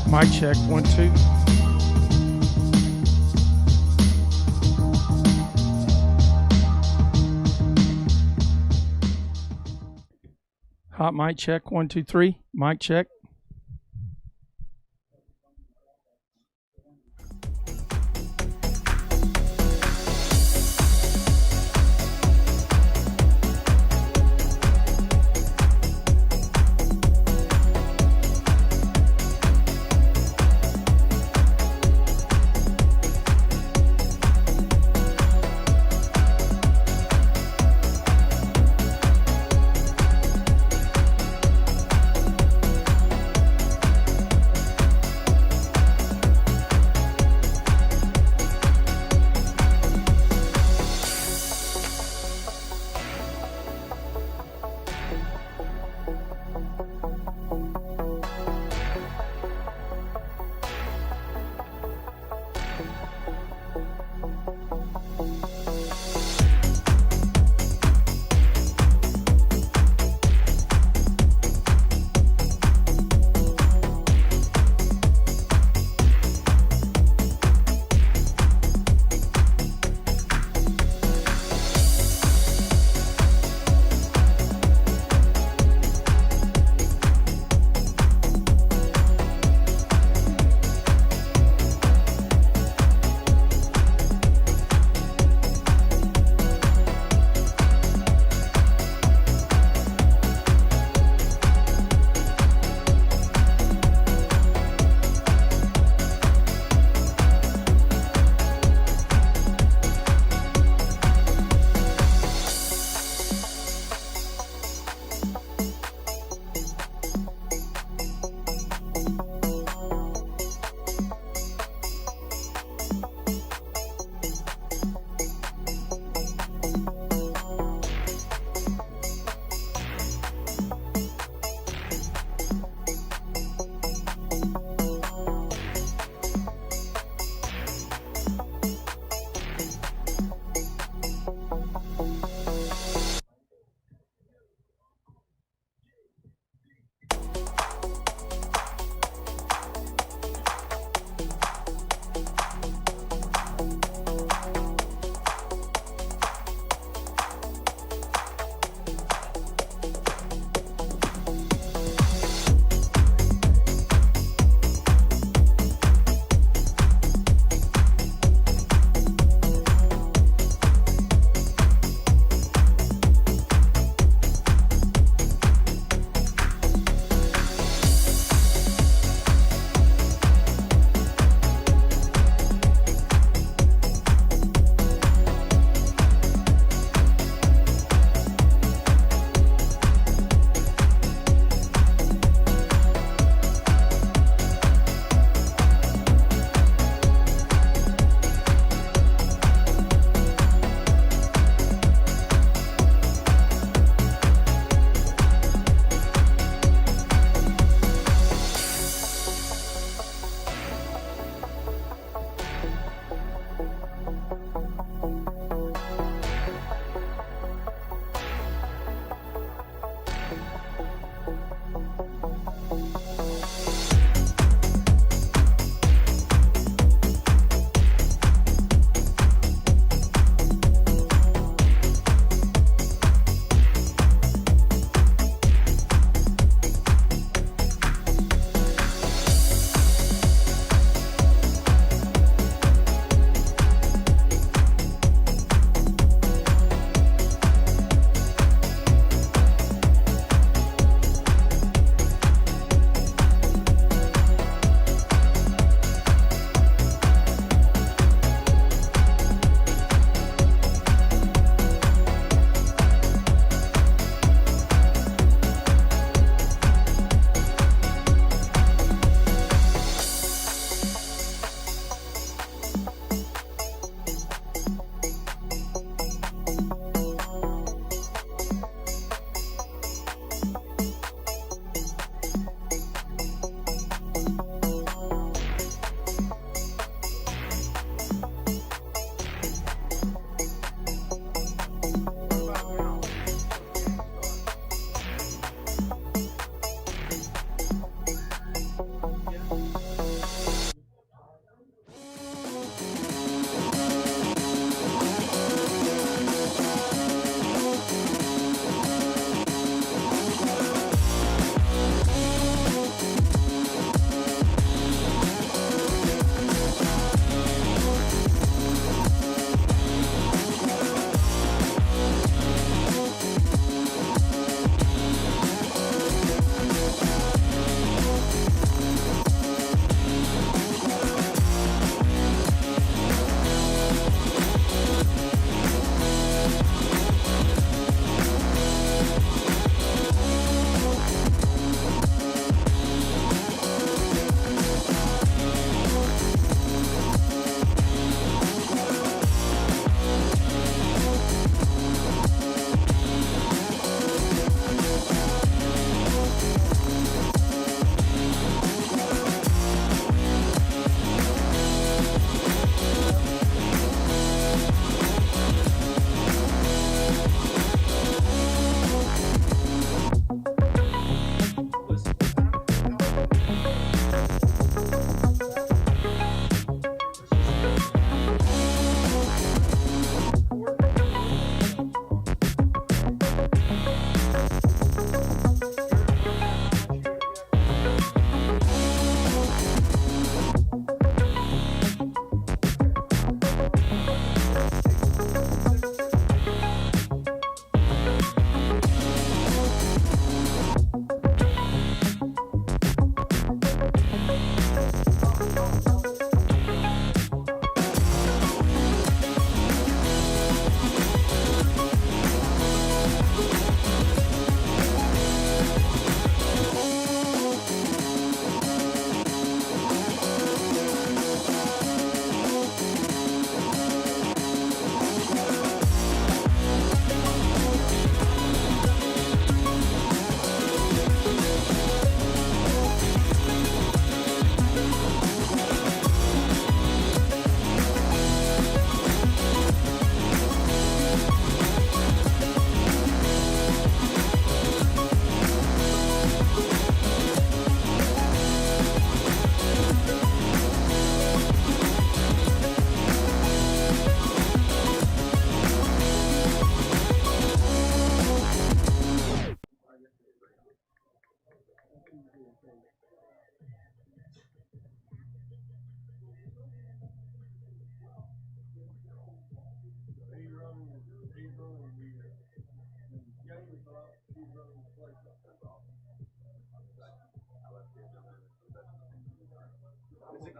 Mic check, 1, 2. Hot mic check, 1, 2, 3. Mic check.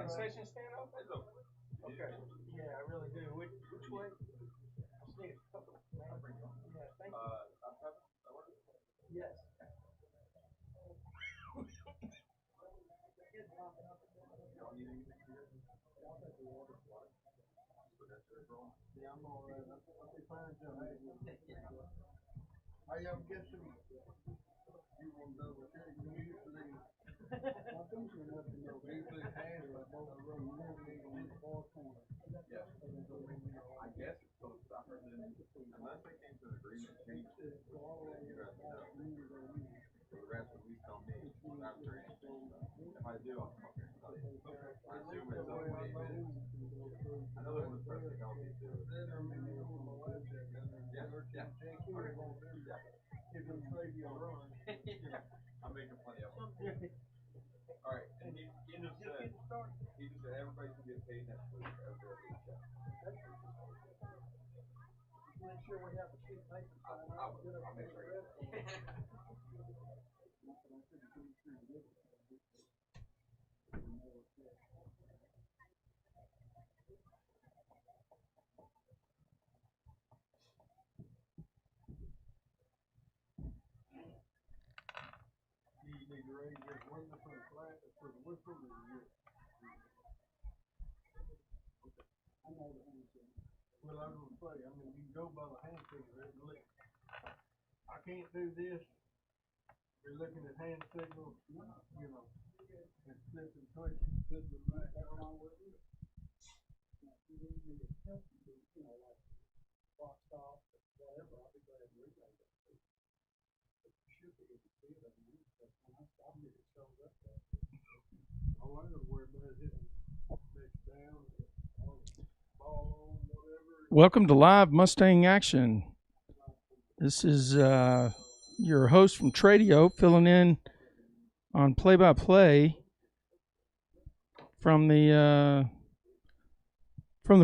concession stand open? Okay. Yeah, I really do. Which way? I just need a couple. Yeah, thank you. Yes. Yeah, I'm all right. I'll be fine, Joe. How y'all guessing? You want to double check? You usually, I think you're enough to know. Usually hand or both of them, you never need to leave the ball corner. Yeah. I guess it's supposed to stop her then, unless they came to an agreement, change it. You guys know. So the rest of the week on me, after anything. If I do, I'll come up here and tell you. I assume it's only 8 minutes. I know they're supposed to help you too. Yeah, yeah. I'm making plenty of them. All right, and he just said everybody can get paid next week after every check. Make sure we have a sheet of paper. I'll make sure. You need to raise your window for the flat for the whistle or the I know the hand signal. Well, I was gonna say, I mean, you can go by the hand signal and look. I can't do this. You're looking at hand signals, you know, and flip and touch and flip it back on with it. You need to help you, you know, like box off, whatever. I'll be glad to relay that. But you should be able to see it. I mean, I'll get it shows up there. All I know where about is hitting next down, or ball on, whatever. Welcome to live Mustang action. This is your host from Tradio filling in on play-by-play from the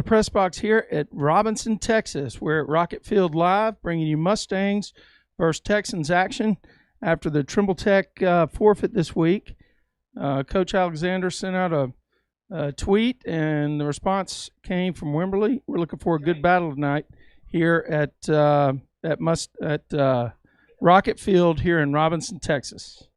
press box here at Robinson, Texas. We're at Rocket Field Live, bringing you Mustangs versus Texans action after the Trimble Tech forfeit this week. Coach Alexander sent out a tweet, and the response came from Wimberly. We're looking for a good battle tonight here at Rocket Field here in Robinson, Texas.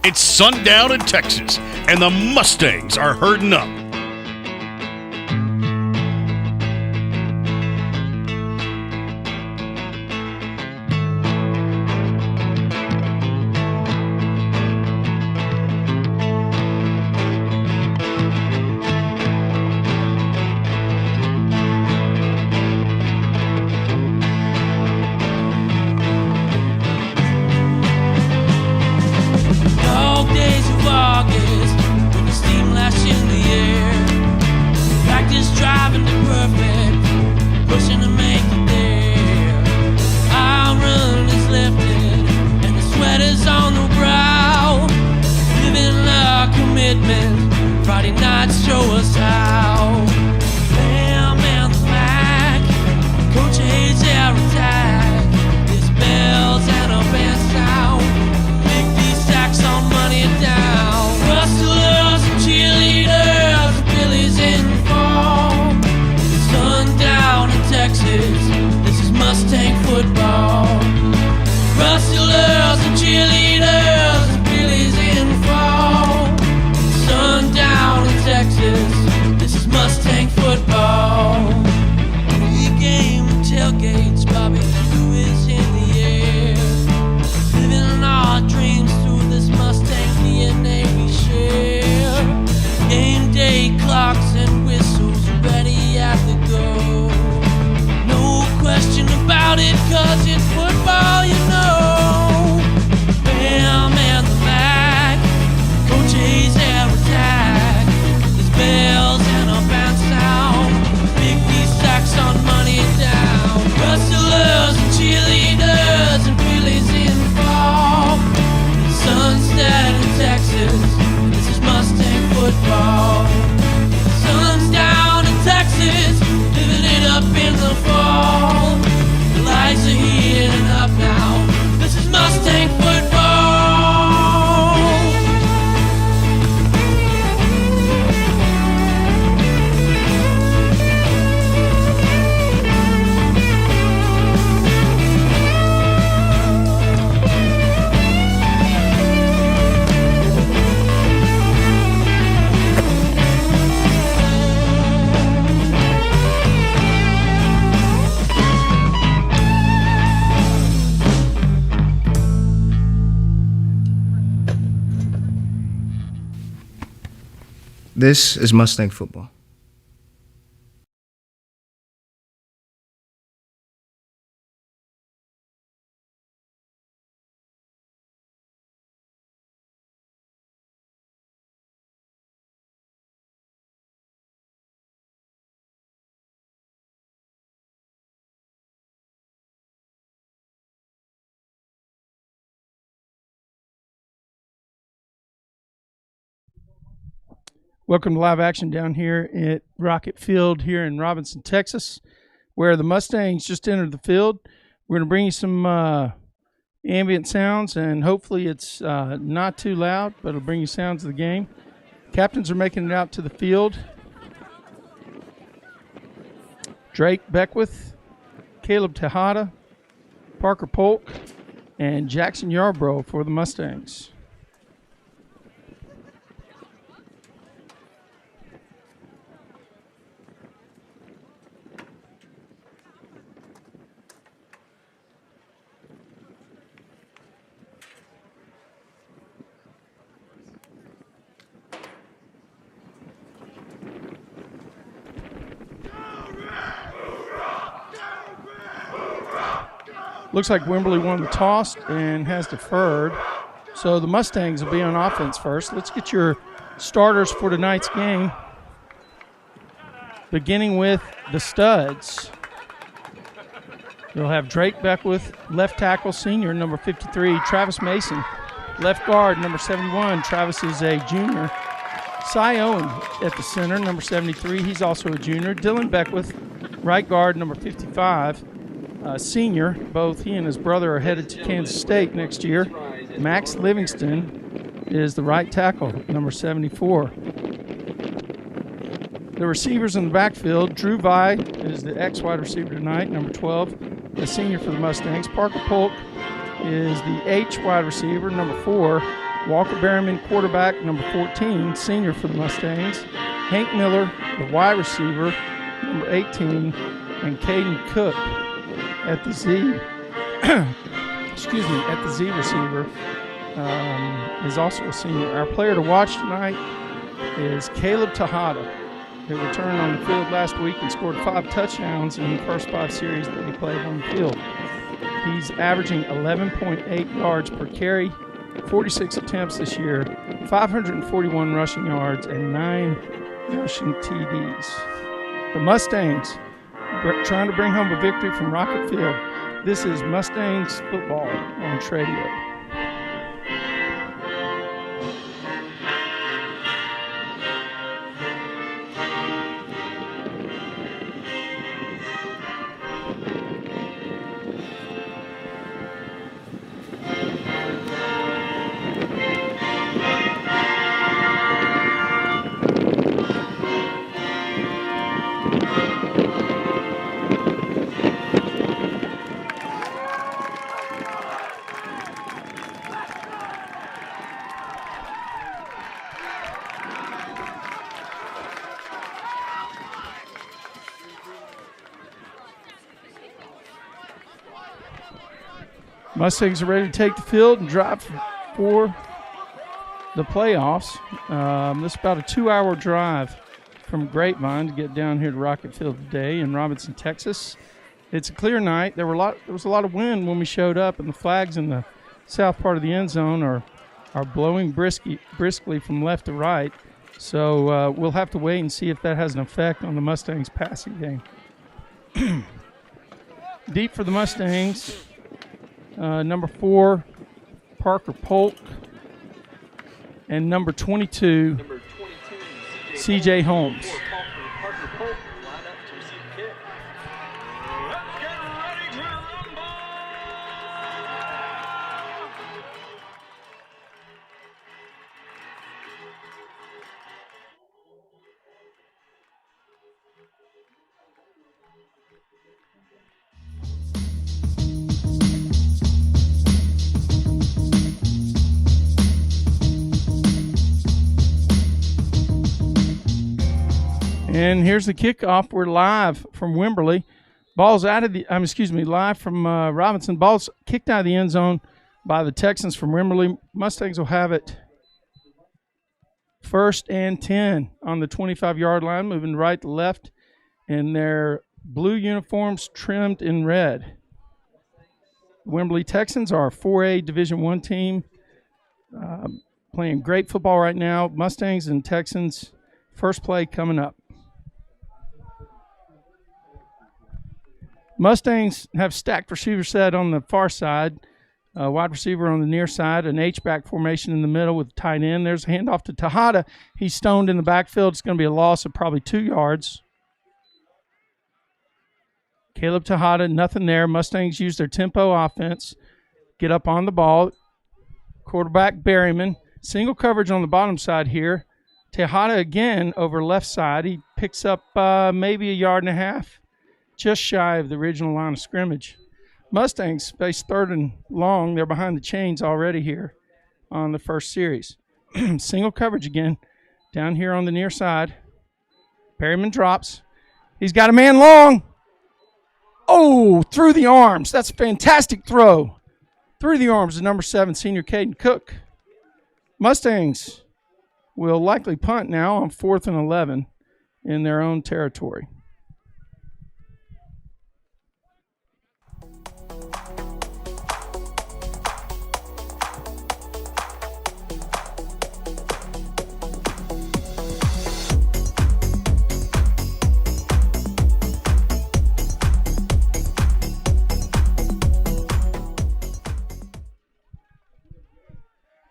It's sundown in Texas, and the Mustangs are herding up. Friday nights show us how. Bam and the Mac, Coach Hayes our attack. There's bells and a band sound. Make these sacks on money down. Rustlers and cheerleaders, Billy's in the fall. Sundown in Texas, this is Mustang football. Rustlers and cheerleaders, Billy's in the fall. Sundown in Texas, this is Mustang football. Pre-game tailgates, Bobby Lewis in the air. Living our dreams through this Mustang DNA we share. Game day clocks and whistles ready at the go. No question about it, cause it's football, you know. Bam and the Mac, Coach Hayes air attack. There's bells and a band sound. Big these sacks on money down. Rustlers and cheerleaders and Billy's in the fall. Sunset in Texas, this is Mustang football. Sun's down in Texas, living it up in the fall. The lights are heating up now, this is Mustang football. This is Mustang football. Welcome to live action down here at Rocket Field here in Robinson, Texas, where the Mustangs just entered the field. We're going to bring you some ambient sounds, and hopefully it's not too loud, but it'll bring you sounds of the game. Captains are making it out to the field. Drake Beckwith, Caleb Tejada, Parker Polk, and Jackson Yarbrough for the Mustangs. Looks like Wimberly won the toss and has deferred. So the Mustangs will be on offense first. Let's get your starters for tonight's game. Beginning with the studs. You'll have Drake Beckwith, left tackle, senior, number 53. Travis Mason, left guard, number 71. Travis is a junior. Cy Owen at the center, number 73. He's also a junior. Dylan Beckwith, right guard, number 55. Senior. Both he and his brother are headed to Kansas State next year. Max Livingston is the right tackle, number 74. The receivers in the backfield, Drew Vi is the ex-wide receiver tonight, number 12, a senior for the Mustangs. Parker Polk is the H wide receiver, number 4. Walker Berryman, quarterback, number 14, senior for the Mustangs. Hank Miller, the wide receiver, number 18, and Caden Cook at the Z. At the Z receiver is also a senior. Our player to watch tonight is Caleb Tejada, who returned on the field last week and scored 5 touchdowns in the first 5 series that he played on the field. He's averaging 11.8 yards per carry, 46 attempts this year, 541 rushing yards, and 9 rushing TDs. The Mustangs trying to bring home a victory from Rocket Field. This is Mustangs football on Tradio. Mustangs are ready to take the field and drive for the playoffs. This is about a 2-hour drive from Grapevine to get down here to Rocket Field today in Robinson, Texas. It's a clear night. There was a lot of wind when we showed up, and the flags in the south part of the end zone are blowing briskly from left to right. So we'll have to wait and see if that has an effect on the Mustangs' passing game. Deep for the Mustangs. Number 4, Parker Polk, and number 22, C.J. Holmes. And here's the kickoff. We're live from Wimberly. Ball's out of the, live from Robinson. Ball's kicked out of the end zone by the Texans from Wimberly. Mustangs will have it 1st and 10 on the 25-yard line, moving right to left in their blue uniforms trimmed in red. Wimberly Texans are a 4A Division I team, playing great football right now. Mustangs and Texans, first play coming up. Mustangs have stacked receiver set on the far side, wide receiver on the near side, an H-back formation in the middle with tight end. There's a handoff to Tejada. He's stoned in the backfield. It's going to be a loss of probably 2 yards. Caleb Tejada, nothing there. Mustangs use their tempo offense, get up on the ball. Quarterback Berryman, single coverage on the bottom side here. Tejada again over left side. He picks up maybe 1.5 yards. Just shy of the original line of scrimmage. Mustangs face 3rd and long. They're behind the chains already here on the first series. Single coverage again down here on the near side. Berryman drops. He's got a man long. Oh, through the arms. That's a fantastic throw. Through the arms of number 7, senior Caden Cook. Mustangs will likely punt now on 4th and 11 in their own territory.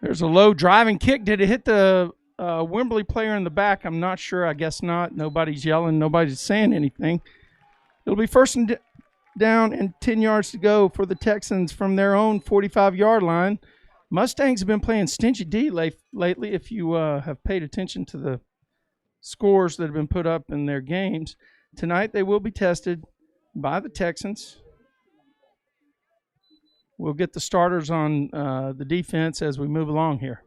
There's a low driving kick. Did it hit the Wimberly player in the back? I'm not sure. I guess not. Nobody's yelling. Nobody's saying anything. It'll be 1st and down and 10 yards to go for the Texans from their own 45-yard line. Mustangs have been playing stingy D lately. If you have paid attention to the scores that have been put up in their games, tonight they will be tested by the Texans. We'll get the starters on the defense as we move along here.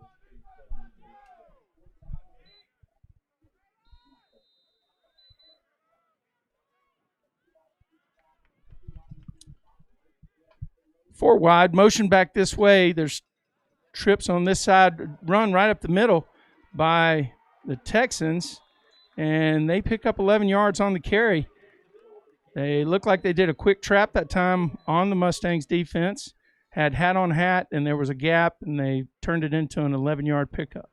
4 wide, motion back this way. There's trips on this side, run right up the middle by the Texans, and they pick up 11 yards on the carry. They look like they did a quick trap that time on the Mustangs defense, had hat on hat, and there was a gap, and they turned it into an 11-yard pickup.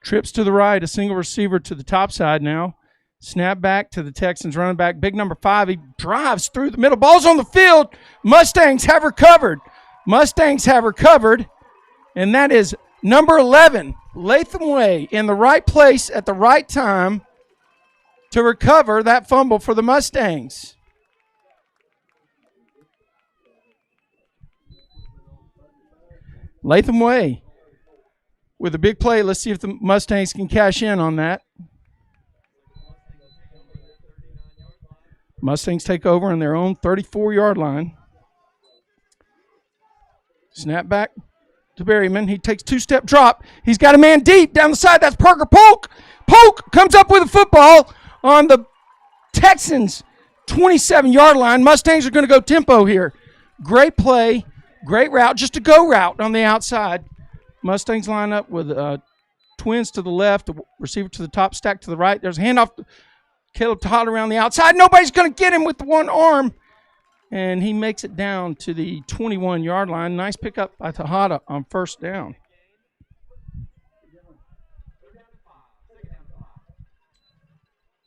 Trips to the right, a single receiver to the top side now. Snap back to the Texans running back. Big number 5, he drives through the middle. Ball's on the field. Mustangs have recovered. And that is number 11, Latham Way, in the right place at the right time to recover that fumble for the Mustangs. Latham Way with a big play. Let's see if the Mustangs can cash in on that. Mustangs take over on their own 34-yard line. Snap back to Berryman. He takes 2-step drop. He's got a man deep down the side. That's Parker Polk. Polk comes up with a football on the Texans' 27-yard line. Mustangs are going to go tempo here. Great play, great route, just a go route on the outside. Mustangs line up with twins to the left, the receiver to the top, stack to the right. There's a handoff to Caleb Todd around the outside. Nobody's going to get him with the one arm. And he makes it down to the 21-yard line. Nice pickup by Tejada on first down.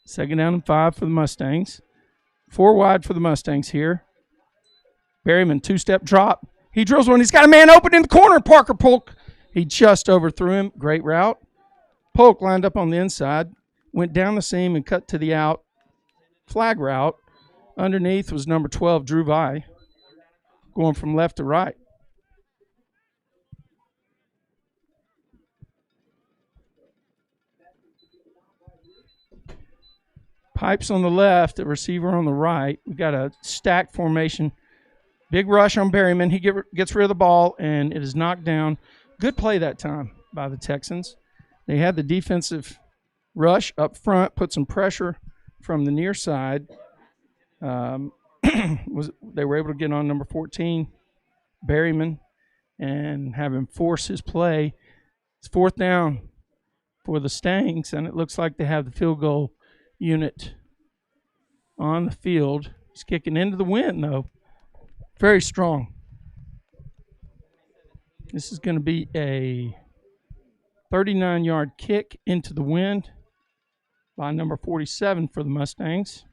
Second down and 5 for the Mustangs. 4 wide for the Mustangs here. Berryman, 2-step drop. He drills one. He's got a man open in the corner. Parker Polk. He just overthrew him. Great route. Polk lined up on the inside. Went down the seam and cut to the out. Flag route. Underneath was number 12, Drew Vai, going from left to right. Pipes on the left, a receiver on the right. We got a stacked formation. Big rush on Berryman. He gets rid of the ball, and it is knocked down. Good play that time by the Texans. They had the defensive rush up front, put some pressure from the near side. They were able to get on number 14, Berryman, and have him force his play. It's 4th down for the Stangs, and it looks like they have the field goal unit on the field. He's kicking into the wind, though. Very strong. This is going to be a 39-yard kick into the wind by number 47 for the Mustangs.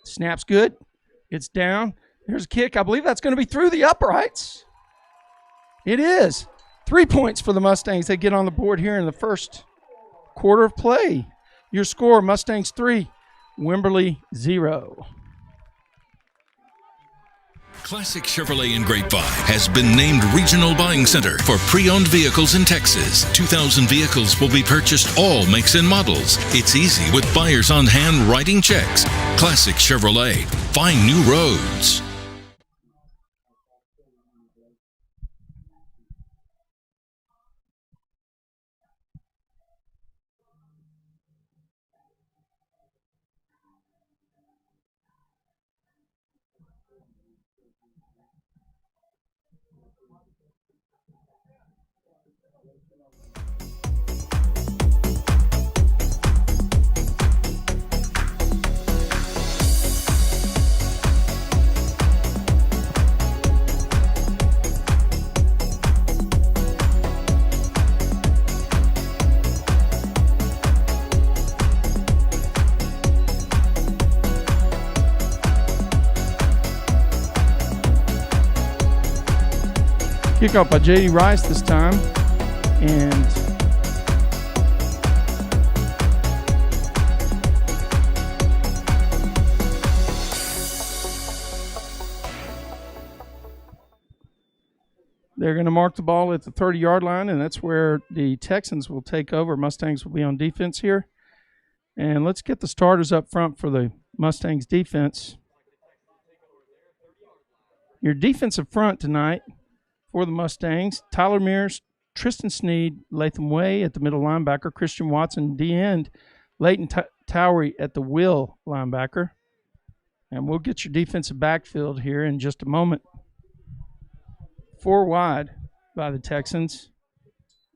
Snap's good. It's down. There's a kick. I believe that's going to be through the uprights. It is. 3 points for the Mustangs. They get on the board here in the first quarter of play. Your score, Mustangs 3, Wimberly 0. Classic Chevrolet in Grapevine has been named Regional Buying Center for pre-owned vehicles in Texas. 2,000 vehicles will be purchased, all makes and models. It's easy with buyers on hand writing checks. Classic Chevrolet. Find new roads. Kickoff by J.D. Rice this time. And they're going to mark the ball at the 30-yard line, and that's where the Texans will take over. Mustangs will be on defense here. And let's get the starters up front for the Mustangs defense. Your defensive front tonight for the Mustangs, Tyler Mears, Tristan Sneed, Latham Way at the middle linebacker, Christian Watson, D-end, Leighton Towery at the will linebacker. And we'll get your defensive backfield here in just a moment. 4 wide by the Texans.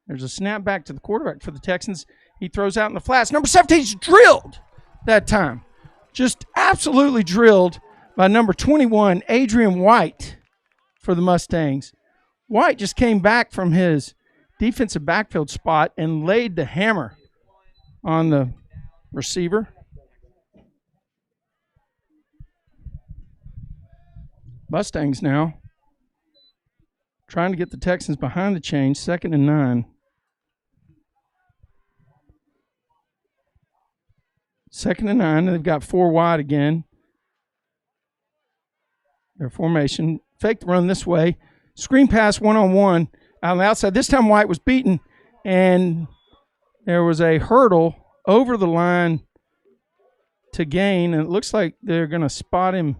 There's a snap back to the quarterback for the Texans. He throws out in the flats. Number 17 is drilled that time. Just absolutely drilled by number 21, Adrian White, for the Mustangs. White just came back from his defensive backfield spot and laid the hammer on the receiver. Mustangs now trying to get the Texans behind the chains, 2nd and 9. 2nd and 9, and they've got 4 wide again. Their formation. Fake the run this way. Screen pass one-on-one out on the outside. This time White was beaten, and there was a hurdle over the line to gain, and it looks like they're going to spot him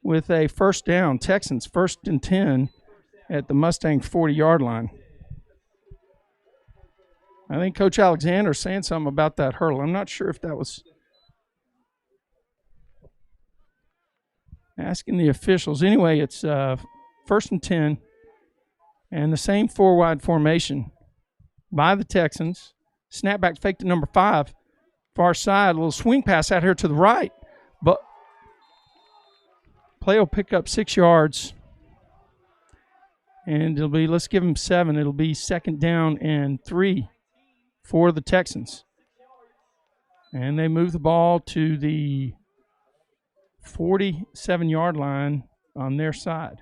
with a first down. Texans 1st and 10 at the Mustang 40-yard line. I think Coach Alexander is saying something about that hurdle. I'm not sure if that was asking the officials. Anyway, it's 1st and 10, and the same 4-wide formation by the Texans. Snapback fake to number 5, far side, a little swing pass out here to the right, but play will pick up 6 yards, and it'll be, let's give him 7. It'll be 2nd down and 3 for the Texans. And they move the ball to the 47-yard line on their side.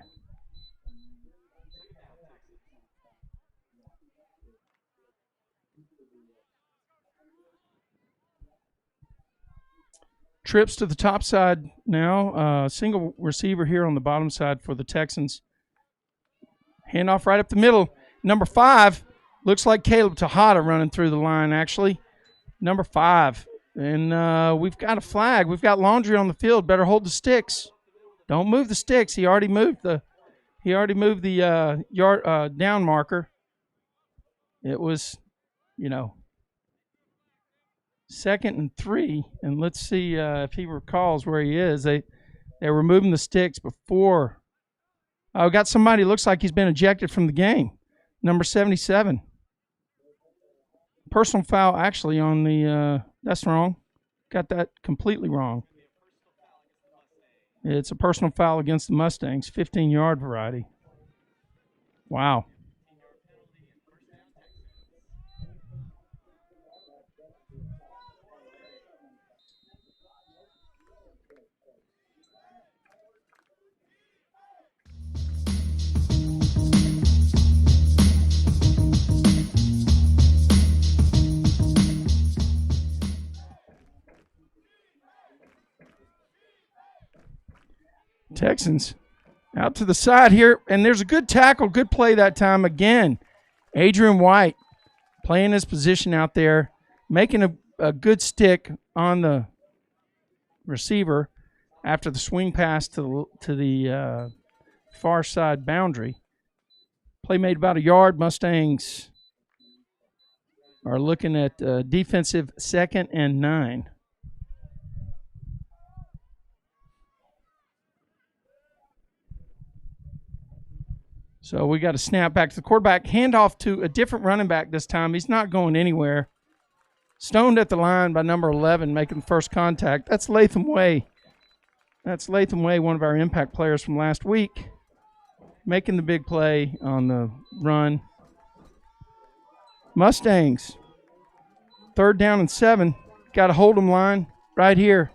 Trips to the top side now. Single receiver here on the bottom side for the Texans. Handoff right up the middle. Number 5 looks like Caleb Tejada running through the line, actually. Number 5. And we've got a flag. We've got Laundry on the field. Better hold the sticks. Don't move the sticks. He already moved the yard down marker. It was, 2nd and 3, and let's see if he recalls where he is. They were moving the sticks before. Oh, got somebody, looks like he's been ejected from the game. Number 77. Personal foul actually on the, that's wrong. Got that completely wrong. It's a personal foul against the Mustangs, 15-yard variety. Wow. Texans out to the side here, and there's a good tackle, good play that time again. Adrian White playing his position out there, making a good stick on the receiver after the swing pass to the far side boundary. Play made about a yard. Mustangs are looking at defensive 2nd and 9. So we got a snap back to the quarterback. Handoff to a different running back this time. He's not going anywhere. Stoned at the line by number 11, making the first contact. That's Latham Way. That's Latham Way, one of our impact players from last week, making the big play on the run. Mustangs, 3rd down and 7. Got a hold 'em line right here.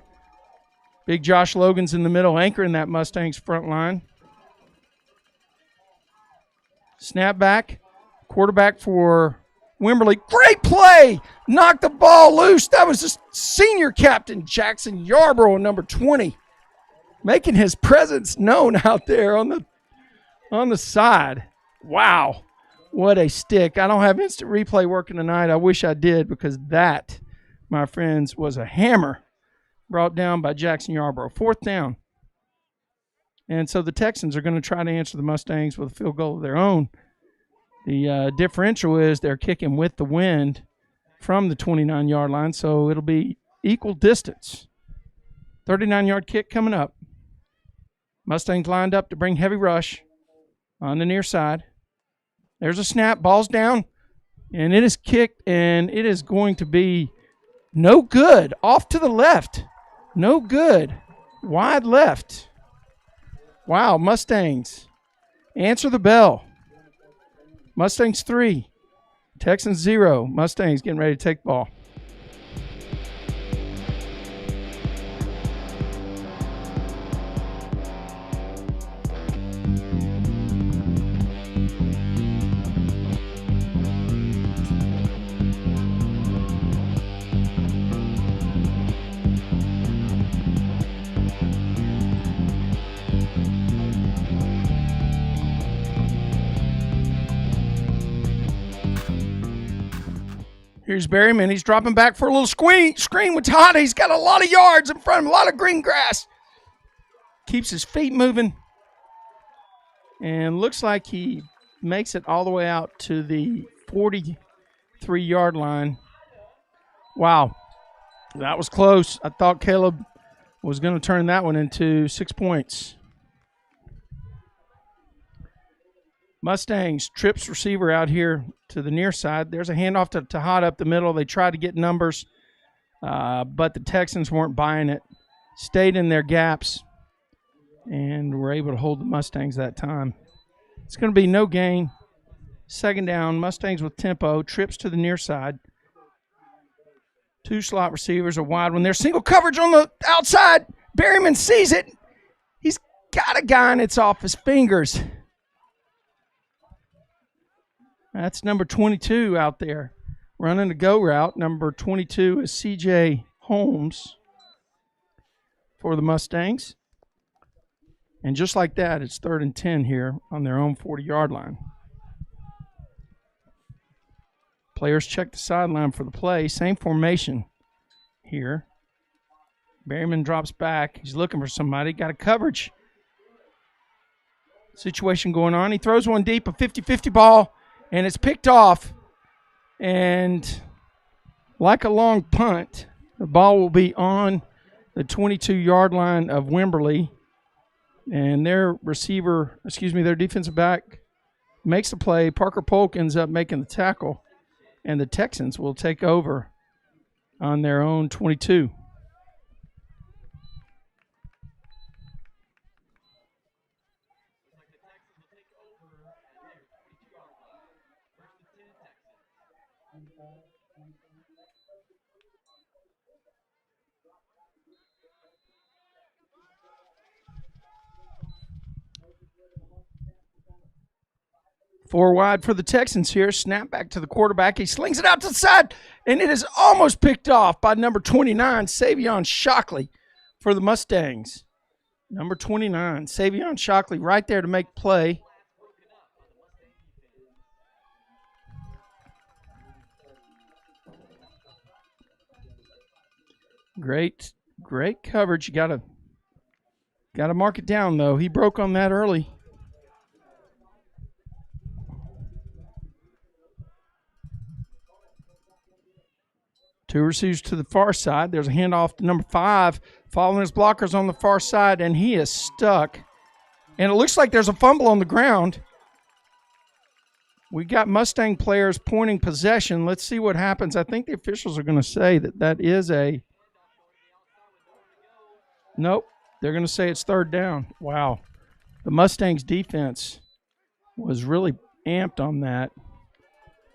Big Josh Logan's in the middle, anchoring that Mustangs front line. Snap back, quarterback for Wimberly. Great play! Knocked the ball loose. That was the senior captain, Jackson Yarborough, number 20, making his presence known out there on the side. Wow, what a stick. I don't have instant replay working tonight. I wish I did, because that, my friends, was a hammer brought down by Jackson Yarborough. 4th down. And so the Texans are going to try to answer the Mustangs with a field goal of their own. The differential is they're kicking with the wind from the 29-yard line, so it'll be equal distance. 39-yard kick coming up. Mustangs lined up to bring heavy rush on the near side. There's a snap, ball's down, and it is kicked, and it is going to be no good. Off to the left. No good. Wide left. Wow, Mustangs. Answer the bell. Mustangs 3. Texans 0. Mustangs getting ready to take the ball. Here's Berryman. He's dropping back for a little screen with Tata. He's got a lot of yards in front of him, a lot of green grass. Keeps his feet moving. And looks like he makes it all the way out to the 43-yard line. Wow. That was close. I thought Caleb was going to turn that one into 6 points. Mustangs trips receiver out here to the near side. There's a handoff to Tejada up the middle. They tried to get numbers, but the Texans weren't buying it. Stayed in their gaps and were able to hold the Mustangs that time. It's going to be no gain. Second down, Mustangs with tempo. Trips to the near side. 2 slot receivers, a wide one. There's single coverage on the outside. Berryman sees it. He's got a guy and it's off his fingers. That's number 22 out there running the go route. Number 22 is C.J. Holmes for the Mustangs. And just like that, it's 3rd and 10 here on their own 40-yard line. Players check the sideline for the play. Same formation here. Berryman drops back. He's looking for somebody. Got a coverage situation going on. He throws one deep, a 50-50 ball. And it's picked off, and like a long punt, the ball will be on the 22-yard line of Wimberly, and their defensive back makes the play. Parker Polk ends up making the tackle, and the Texans will take over on their own 22. Four wide for the Texans here. Snap back to the quarterback. He slings it out to the side, and it is almost picked off by number 29, Savion Shockley for the Mustangs. Number 29, Savion Shockley right there to make play. Great coverage. You gotta mark it down though. He broke on that early. Two receivers to the far side. There's a handoff to number 5, following his blockers on the far side, and he is stuck. And it looks like there's a fumble on the ground. We got Mustang players pointing possession. Let's see what happens. I think the officials are going to say that is a... Nope. They're going to say it's 3rd down. Wow. The Mustangs defense was really amped on that,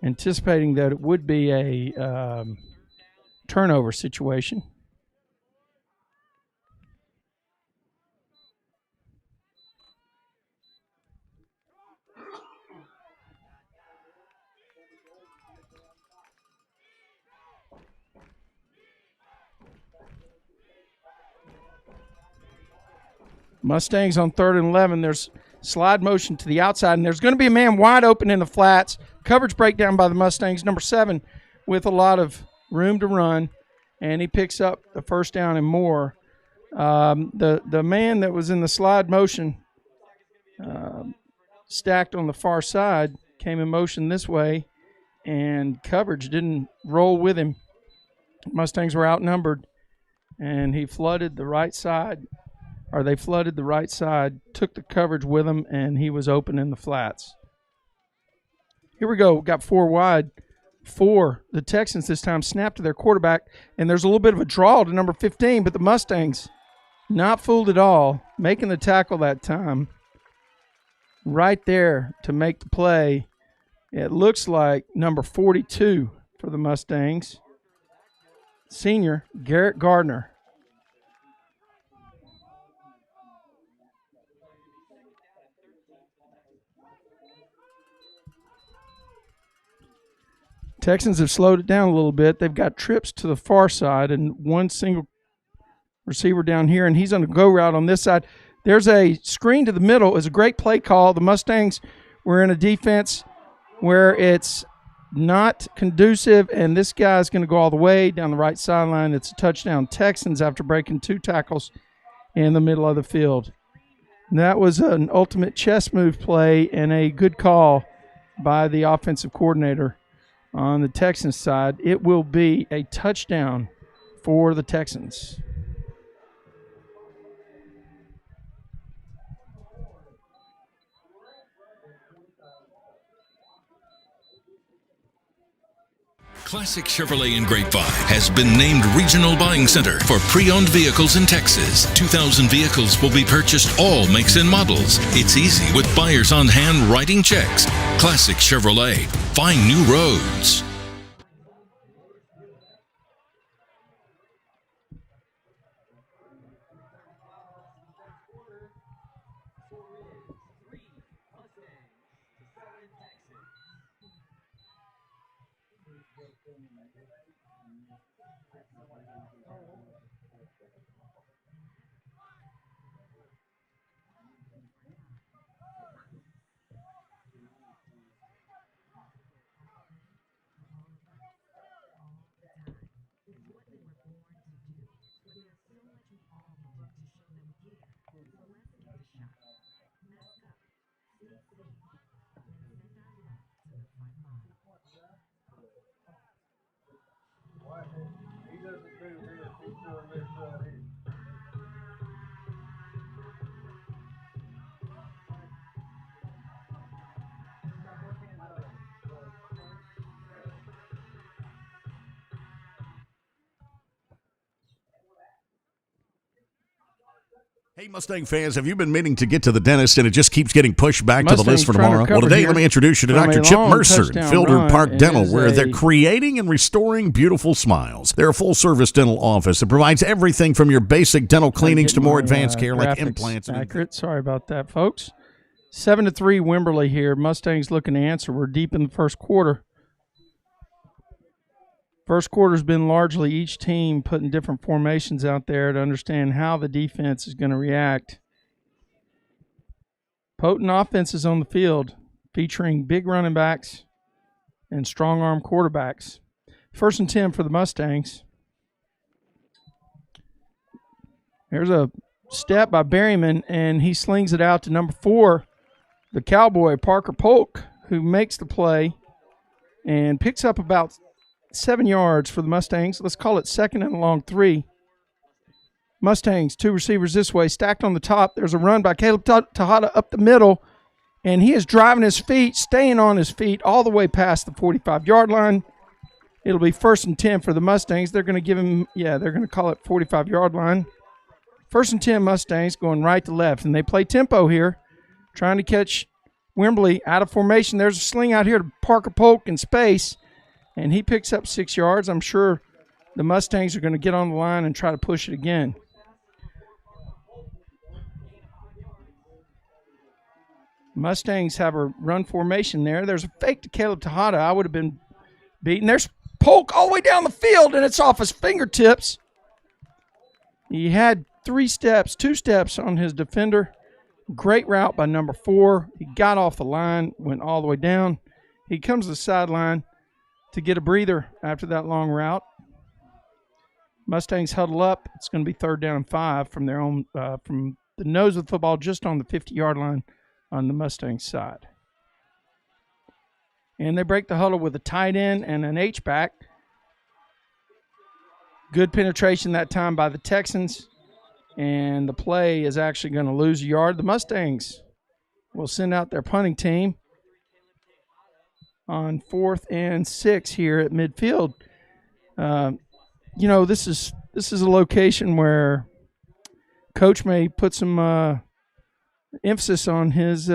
anticipating that it would be a turnover situation. Mustangs on 3rd and 11. There's slide motion to the outside, and there's going to be a man wide open in the flats. Coverage breakdown by the Mustangs. Number 7 with a lot of room to run, and he picks up the first down and more. The man that was in the slide motion stacked on the far side came in motion this way, and coverage didn't roll with him. Mustangs were outnumbered, and he flooded the right side, or they flooded the right side, took the coverage with him, and he was open in the flats. Here we go. Got 4 wide for the Texans this time. Snap to their quarterback, and there's a little bit of a draw to number 15, but the Mustangs not fooled at all, making the tackle that time. Right there to make the play. It looks like number 42 for the Mustangs. Senior Garrett Gardner. Texans have slowed it down a little bit. They've got trips to the far side and one single receiver down here, and he's on a go route on this side. There's a screen to the middle. It's a great play call. The Mustangs were in a defense where it's not conducive, and this guy's going to go all the way down the right sideline. It's a touchdown. Texans after breaking 2 tackles in the middle of the field. And that was an ultimate chess move play and a good call by the offensive coordinator on the Texans side. It will be a touchdown for the Texans. Classic Chevrolet in Grapevine has been named Regional Buying Center for pre-owned vehicles in Texas. 2,000 vehicles will be purchased, all makes and models. It's easy with buyers on hand writing checks. Classic Chevrolet. Find new roads. He doesn't do this. He's doing this right here. Hey, Mustang fans, have you been meaning to get to the dentist and it just keeps getting pushed back to the list for Mustangs trying to tomorrow? Well, cover today, here let me introduce you to from Dr. a Chip long Mercer and touchdown Fielder run. Park It Dental, is where they're a- creating and restoring beautiful smiles. They're a full-service dental office that provides everything from your basic dental cleanings to more advanced care like graphics implants. And accurate. Sorry about that, folks. 7-3 Wimberly here. Mustangs looking to answer. We're deep in the first quarter. First quarter's been largely each team putting different formations out there to understand how the defense is going to react. Potent offenses on the field featuring big running backs and strong arm quarterbacks. 1st and 10 for the Mustangs. There's a step by Berryman, and he slings it out to number 4, the Cowboy, Parker Polk, who makes the play and picks up about 7 yards for the Mustangs. Let's call it 2nd and a long 3. Mustangs, 2 receivers this way, stacked on the top. There's a run by Caleb Tejada up the middle, and he is driving his feet, staying on his feet all the way past the 45-yard line. It'll be 1st and 10 for the Mustangs. They're going to give him, they're going to call it 45-yard line. 1st and 10 Mustangs going right to left, and they play tempo here, trying to catch Wimberly out of formation. There's a sling out here to Parker Polk in space, and he picks up 6 yards. I'm sure the Mustangs are going to get on the line and try to push it again. Mustangs have a run formation there. There's a fake to Caleb Tejada. I would have been beaten. There's Polk all the way down the field, and it's off his fingertips. He had 2 steps on his defender. Great route by number 4. He got off the line, went all the way down. He comes to the sideline to get a breather after that long route. Mustangs huddle up. It's going to be 3rd down and 5 from their own, from the nose of the football, just on the 50-yard line on the Mustangs side. And they break the huddle with a tight end and an H-back. Good penetration that time by the Texans. And the play is actually going to lose a yard. The Mustangs will send out their punting team on 4th and 6 here at midfield. This is a location where Coach may put some emphasis on his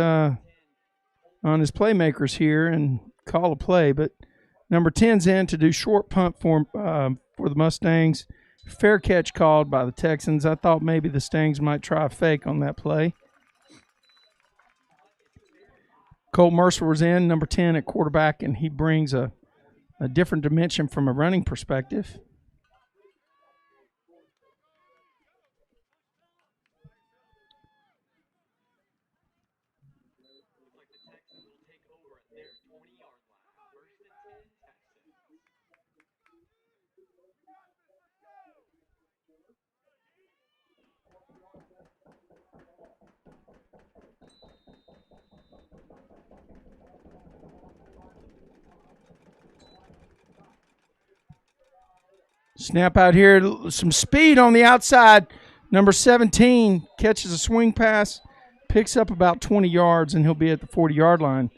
playmakers here and call a play. But number 10's in to do short punt for the Mustangs. Fair catch called by the Texans. I thought maybe the Stangs might try a fake on that play. Cole Mercer was in, number 10 at quarterback, and he brings a different dimension from a running perspective. Snap out here, some speed on the outside. Number 17 catches a swing pass, picks up about 20 yards, and he'll be at the 40-yard line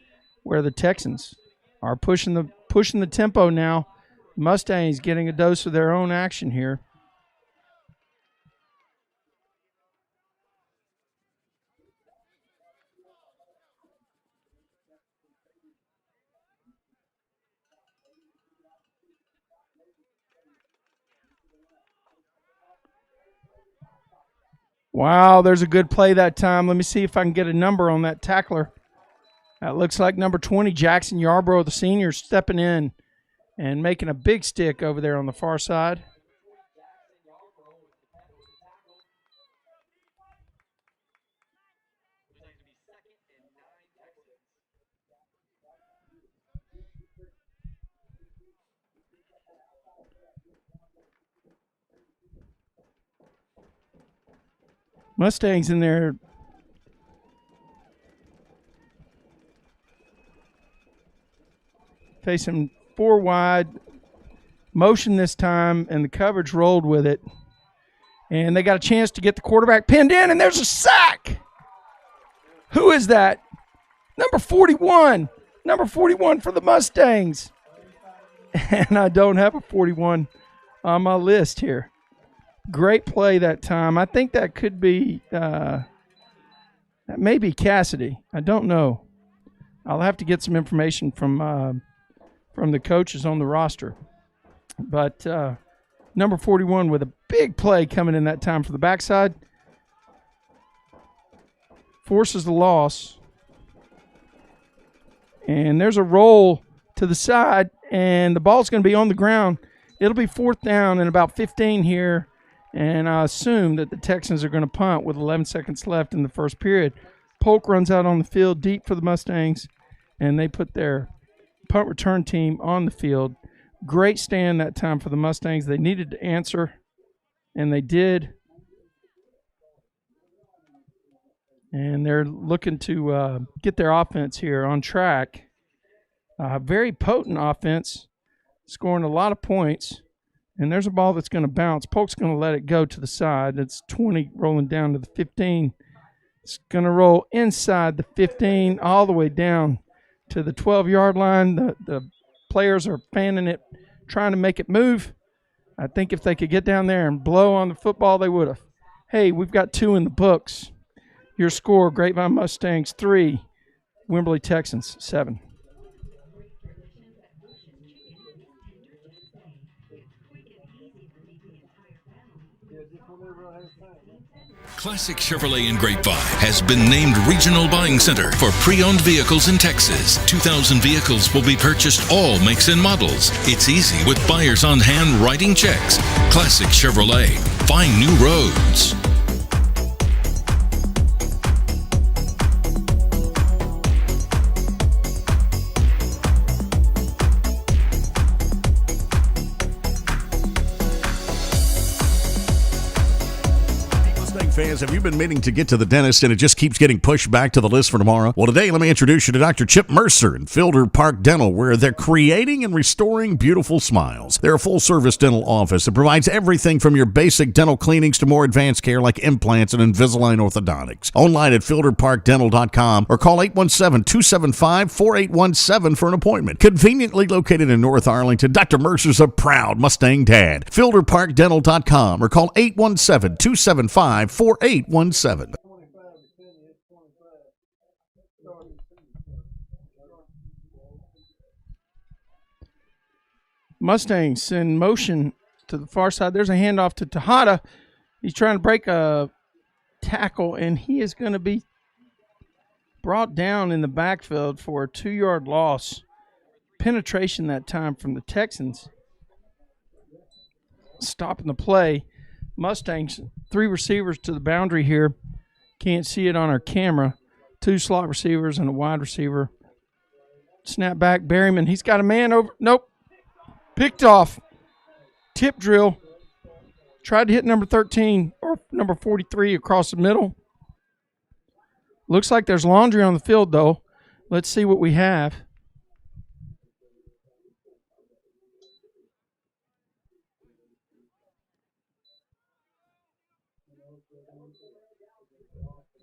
where the Texans are pushing the tempo now. Mustangs getting a dose of their own action here. Wow, there's a good play that time. Let me see if I can get a number on that tackler. That looks like number 20, Jackson Yarbrough, the senior, stepping in and making a big stick over there on the far side. Mustangs in there. Facing 4 wide. Motion this time, and the coverage rolled with it. And they got a chance to get the quarterback pinned in, and there's a sack. Who is that? Number 41. Number 41 for the Mustangs. And I don't have a 41 on my list here. Great play that time. I think that could be that may be Cassidy. I don't know. I'll have to get some information from the coaches on the roster. But number 41 with a big play coming in that time for the backside. Forces the loss. And there's a roll to the side, and the ball's going to be on the ground. It'll be 4th down and about 15 here. And I assume that the Texans are going to punt with 11 seconds left in the first period. Polk runs out on the field deep for the Mustangs, and they put their punt return team on the field. Great stand that time for the Mustangs. They needed to answer, and they did. And they're looking to get their offense here on track. Very potent offense, scoring a lot of points. And there's a ball that's going to bounce. Polk's going to let it go to the side. It's 20 rolling down to the 15. It's going to roll inside the 15 all the way down to the 12-yard line. The players are fanning it, trying to make it move. I think if they could get down there and blow on the football, they would have. Hey, we've got 2 in the books. Your score, Grapevine Mustangs 3, Wimberly Texans 7. Classic Chevrolet in Grapevine has been named Regional Buying Center for pre-owned vehicles in Texas. 2,000 vehicles will be purchased, all makes and models. It's easy with buyers on hand writing checks. Classic Chevrolet. Find new roads. fans, have you been meaning to get to the dentist and it just keeps getting pushed back to the list for tomorrow? Well, today, let me introduce you to Dr. Chip Mercer in Fielder Park Dental, where they're creating and restoring beautiful smiles. They're a full-service dental office that provides everything from your basic dental cleanings to more advanced care like implants and Invisalign orthodontics. Online at fielderparkdental.com or call 817-275-4817 for an appointment. Conveniently located in North Arlington, Dr. Mercer's a proud Mustang dad. Fielderparkdental.com or call 817-275-4817. Mustangs in motion to the far side. There's a handoff to Tejada. He's trying to break a tackle, and he is going to be brought down in the backfield for a 2-yard loss. Penetration that time from the Texans. Stopping the play. Mustangs, 3 receivers to the boundary here. Can't see it on our camera. 2 slot receivers and a wide receiver. Snap back, Berryman. He's got a man over. Nope. Picked off. Tip drill. Tried to hit number 13 or number 43 across the middle. Looks like there's laundry on the field, though. Let's see what we have.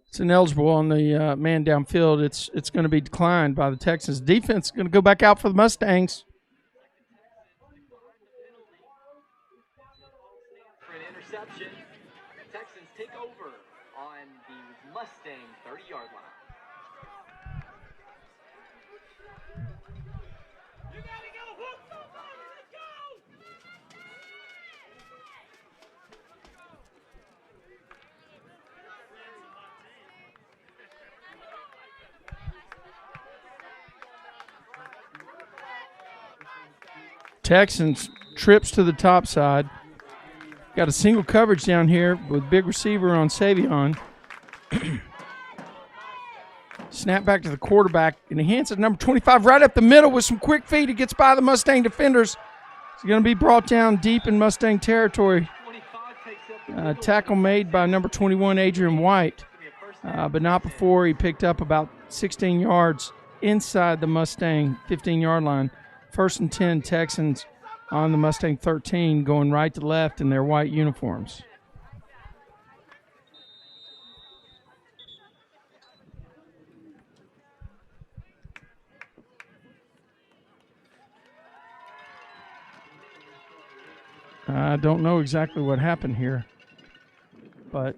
It's ineligible on the man downfield. It's going to be declined by the Texans. Defense is going to go back out for the Mustangs. For an interception, Texans take over on the Mustang 30-yard line. You gotta go, whoop somebody, let's go! Texans trips to the top side. Got a single coverage down here with big receiver on Savion. Snap back to the quarterback, and he hands it number 25 right up the middle with some quick feet. He gets by the Mustang defenders. He's going to be brought down deep in Mustang territory. Tackle made by number 21, Adrian White, but not before he picked up about 16 yards inside the Mustang 15-yard line. 1st and 10, Texans on the Mustang 13, going right to left in their white uniforms. I don't know exactly what happened here, but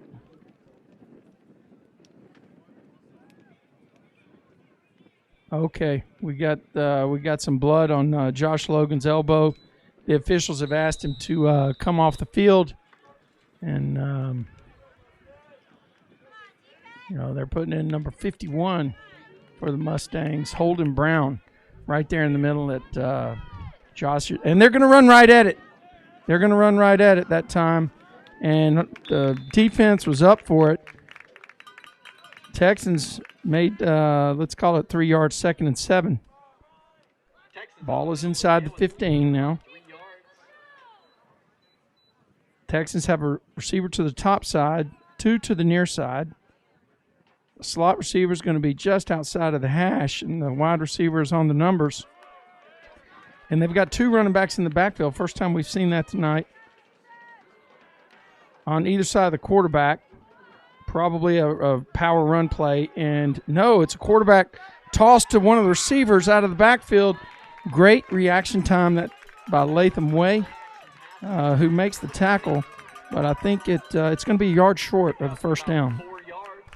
okay, we got some blood on Josh Logan's elbow. The officials have asked him to come off the field, and they're putting in number 51 for the Mustangs, Holden Brown, right there in the middle at Josh, and they're going to run right at it. They're going to run right at it that time, and the defense was up for it. Texans made, let's call it 3 yards, 2nd and 7. Ball is inside the 15 now. Texans have a receiver to the top side, 2 to the near side. The slot receiver is going to be just outside of the hash, and the wide receiver is on the numbers. And they've got 2 running backs in the backfield. First time we've seen that tonight. On either side of the quarterback, probably a power run play. And no, it's a quarterback toss to one of the receivers out of the backfield. Great reaction time that by Latham Way, who makes the tackle. But I think it's going to be a yard short of the first down.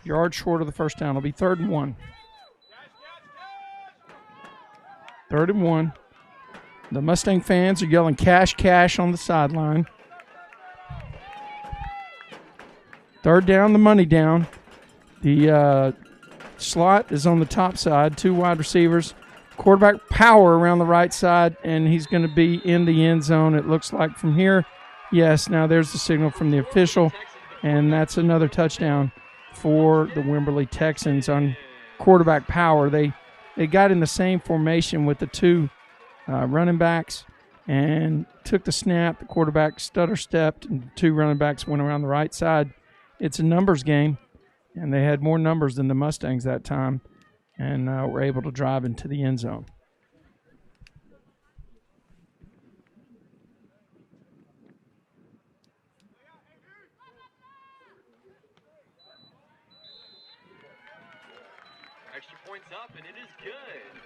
Yard short of the first down. It'll be 3rd and 1. 3rd and 1. The Mustang fans are yelling cash, cash on the sideline. 3rd down, the money down. The slot is on the top side, 2 wide receivers. Quarterback power around the right side, and he's going to be in the end zone, it looks like from here. Yes, now there's the signal from the official, and that's another touchdown for the Wimberly Texans on quarterback power. They got in the same formation with the 2 running backs and took the snap. The quarterback stutter stepped, and the 2 running backs went around the right side it's a numbers game, and they had more numbers than the Mustangs that time, and were able to drive into the end zone. Extra points up, and it is good.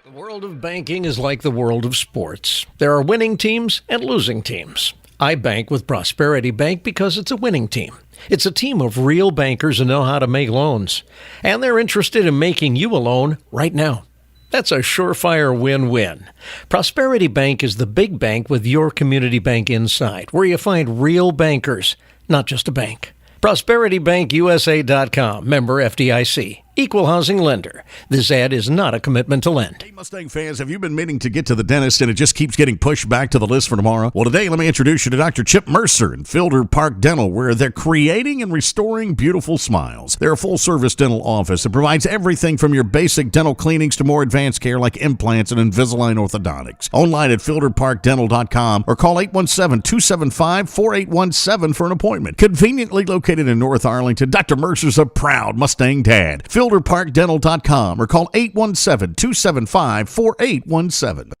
The world of banking is like the world of sports. There are winning teams and losing teams. I bank with Prosperity Bank because it's a winning team. It's a team of real bankers who know how to make loans. And they're interested in making you a loan right now. That's a surefire win-win. Prosperity Bank is the big bank with your community bank inside, where you find real bankers, not just a bank. ProsperityBankUSA.com. Member FDIC. Equal housing lender. This ad is not a commitment to lend. Hey, Mustang fans, have you been meaning to get to the dentist and it just keeps getting pushed back to the list for tomorrow? Well, today, let me introduce you to Dr. Chip Mercer in Fielder Park Dental, where they're creating and restoring beautiful smiles. They're a full-service dental office that provides everything from your basic dental cleanings to more advanced care like implants and Invisalign orthodontics. Online at fielderparkdental.com or call 817-275-4817 for an appointment. Conveniently located in North Arlington, Dr. Mercer's a proud Mustang dad. FielderParkDental.com or call 817-275-4817.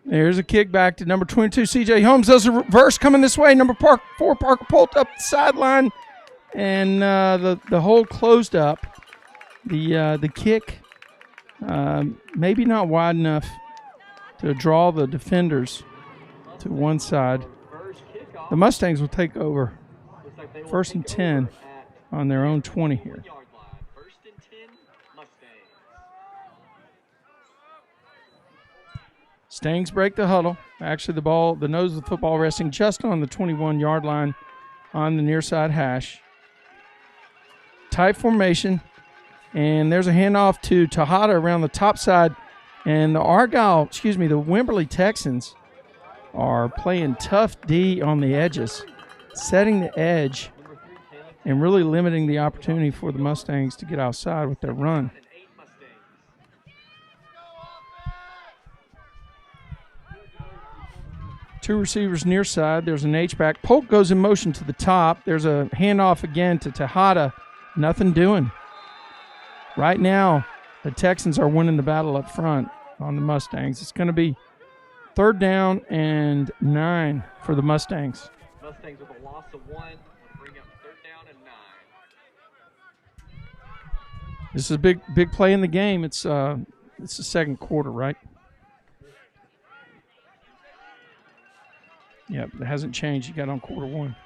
There's a kick back to number 22, C.J. Holmes. Does a reverse coming this way. Number 4, Parker Polt up the sideline, and the hole closed up. The kick maybe not wide enough to draw the defenders to one side. The Mustangs will take over 1st and 10 on their own 20 here. Stangs break the huddle. Actually, the nose of the football resting just on the 21-yard line on the near side hash. Tight formation, and there's a handoff to Tejada around the top side, and the Wimberly Texans are playing tough D on the edges, setting the edge and really limiting the opportunity for the Mustangs to get outside with their run. Two receivers near side. There's an H-back. Polk goes in motion to the top. There's a handoff again to Tejada. Nothing doing. Right now, the Texans are winning the battle up front on the Mustangs. It's going to be 3rd down and 9 for the Mustangs. Mustangs with a loss of 1. Bring up 3rd down and 9. This is a big play in the game. It's the second quarter, right? Yep, it hasn't changed. You got on quarter 1.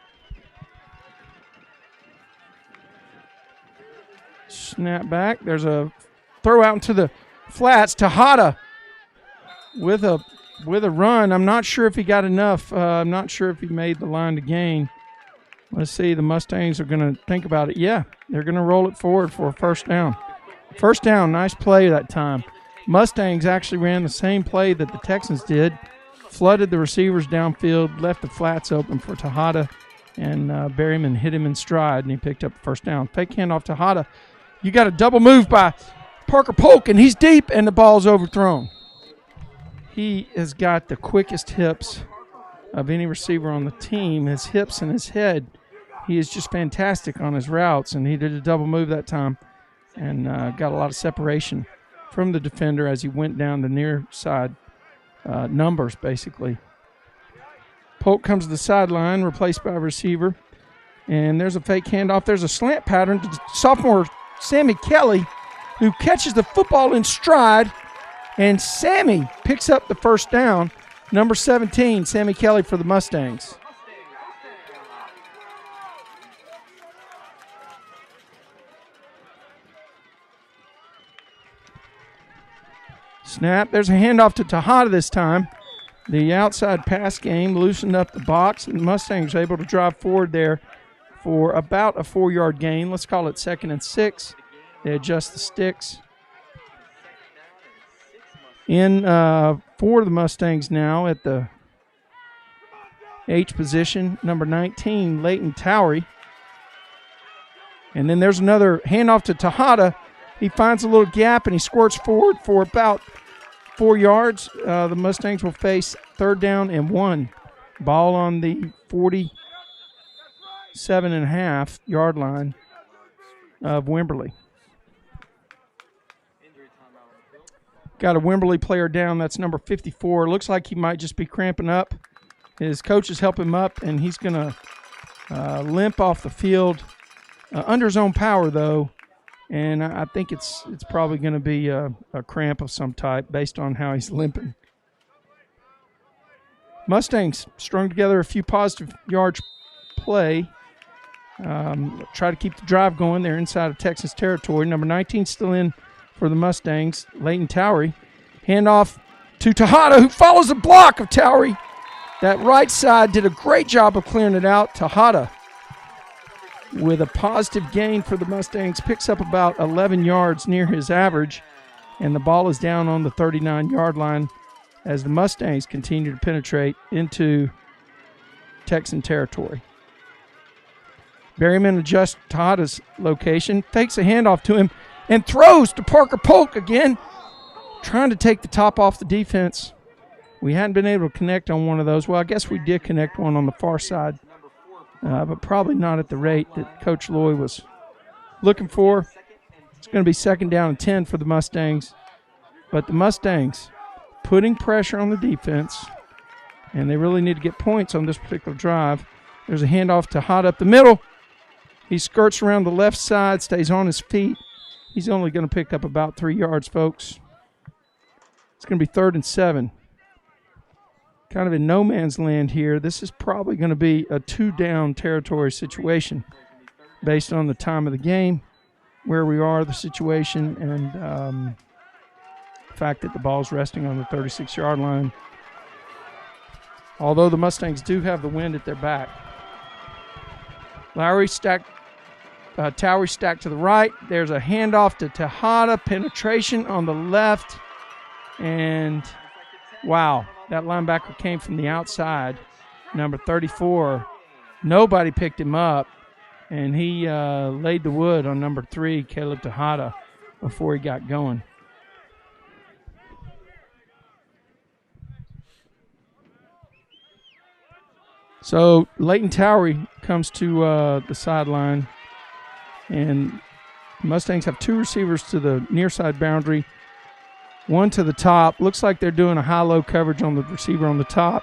Snap back. There's a throw out into the flats. Tejada with a run. I'm not sure if he got enough. I'm not sure if he made the line to gain. Let's see. The Mustangs are going to think about it. Yeah, they're going to roll it forward for a 1st down. 1st down. Nice play that time. Mustangs actually ran the same play that the Texans did. Flooded the receivers downfield, left the flats open for Tejada, and Berryman hit him in stride, and he picked up the 1st down. Fake handoff to Tejada. You got a double move by Parker Polk, and he's deep, and the ball's overthrown. He has got the quickest hips of any receiver on the team. His hips and his head, he is just fantastic on his routes, and he did a double move that time and got a lot of separation from the defender as he went down the near side. Numbers, basically. Polk comes to the sideline, replaced by a receiver. And there's a fake handoff. There's a slant pattern to sophomore Sammy Kelly, who catches the football in stride. And Sammy picks up the 1st down. Number 17, Sammy Kelly for the Mustangs. Snap. There's a handoff to Tejada this time. The outside pass game loosened up the box, and the Mustangs were able to drive forward there for about a 4-yard gain. Let's call it 2nd and 6. They adjust the sticks. In for the Mustangs now at the H position, number 19, Leighton Towery. And then there's another handoff to Tejada. He finds a little gap and he squirts forward for about 4 yards. The Mustangs will face 3rd down and 1. Ball on the 47.5-yard line of Wimberly. Got a Wimberly player down. That's number 54. Looks like he might just be cramping up. His coaches help him up, and he's going to limp off the field under his own power, though. And I think it's probably going to be a cramp of some type based on how he's limping. Mustangs strung together a few positive yards play. Try to keep the drive going. They're inside of Texas territory. Number 19 still in for the Mustangs, Leighton Towery. Handoff to Tejada, who follows the block of Towery. That right side did a great job of clearing it out. Tejada, with a positive gain for the Mustangs, picks up about 11 yards near his average, and the ball is down on the 39-yard line as the Mustangs continue to penetrate into Texan territory. Berryman adjusts Tejada's location, fakes a handoff to him, and throws to Parker Polk again, trying to take the top off the defense. We hadn't been able to connect on one of those. Well, I guess we did connect one on the far side, but probably not at the rate that Coach Loy was looking for. It's going to be 2nd down and 10 for the Mustangs. But the Mustangs putting pressure on the defense, and they really need to get points on this particular drive. There's a handoff to Hot up the middle. He skirts around the left side, stays on his feet. He's only going to pick up about 3 yards, folks. It's going to be 3rd and 7. Kind of in no man's land here. This is probably going to be a 2-down territory situation based on the time of the game, where we are, the situation, and the fact that the ball's resting on the 36-yard line. Although the Mustangs do have the wind at their back. Towery stacked to the right. There's a handoff to Tejada. Penetration on the left. And, wow, that linebacker came from the outside. Number 34. Nobody picked him up. And he laid the wood on number 3, Caleb Tejada, before he got going. So Leighton Towery comes to the sideline, and Mustangs have 2 receivers to the near side boundary, 1 to the top. Looks like they're doing a high-low coverage on the receiver on the top.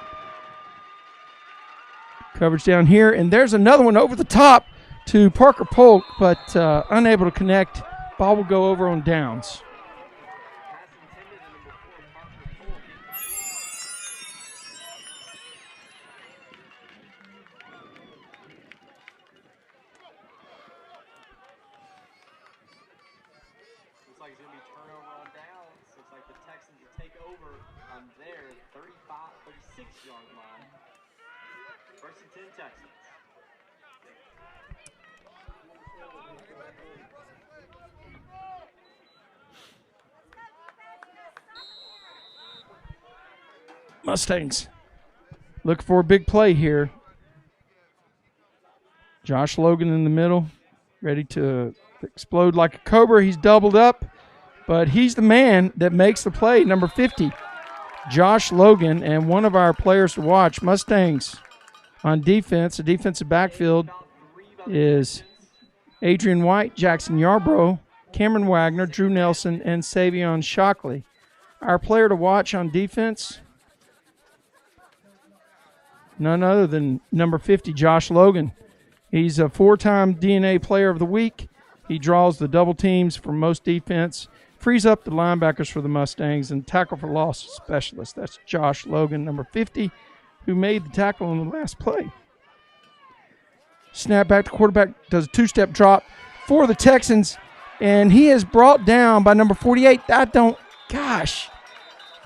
Coverage down here, and there's another one over the top to Parker Polk, but unable to connect. Ball will go over on downs. Looks like it's going to be turnover on downs. Looks like the Texans will take over on their 36-yard line. 1st and 10 Texans. Mustangs looking for a big play here. Josh Logan in the middle, ready to explode like a cobra. He's doubled up, but he's the man that makes the play, number 50. Josh Logan, and one of our players to watch. Mustangs on defense. The defensive backfield is Adrian White, Jackson Yarbrough, Cameron Wagner, Drew Nelson, and Savion Shockley. Our player to watch on defense, none other than number 50, Josh Logan. He's a 4-time DNA Player of the Week. He draws the double teams for most defense, frees up the linebackers for the Mustangs, and tackle for loss specialist. That's Josh Logan, number 50, who made the tackle on the last play. Snap back, the quarterback does a 2-step drop for the Texans, and he is brought down by number 48. The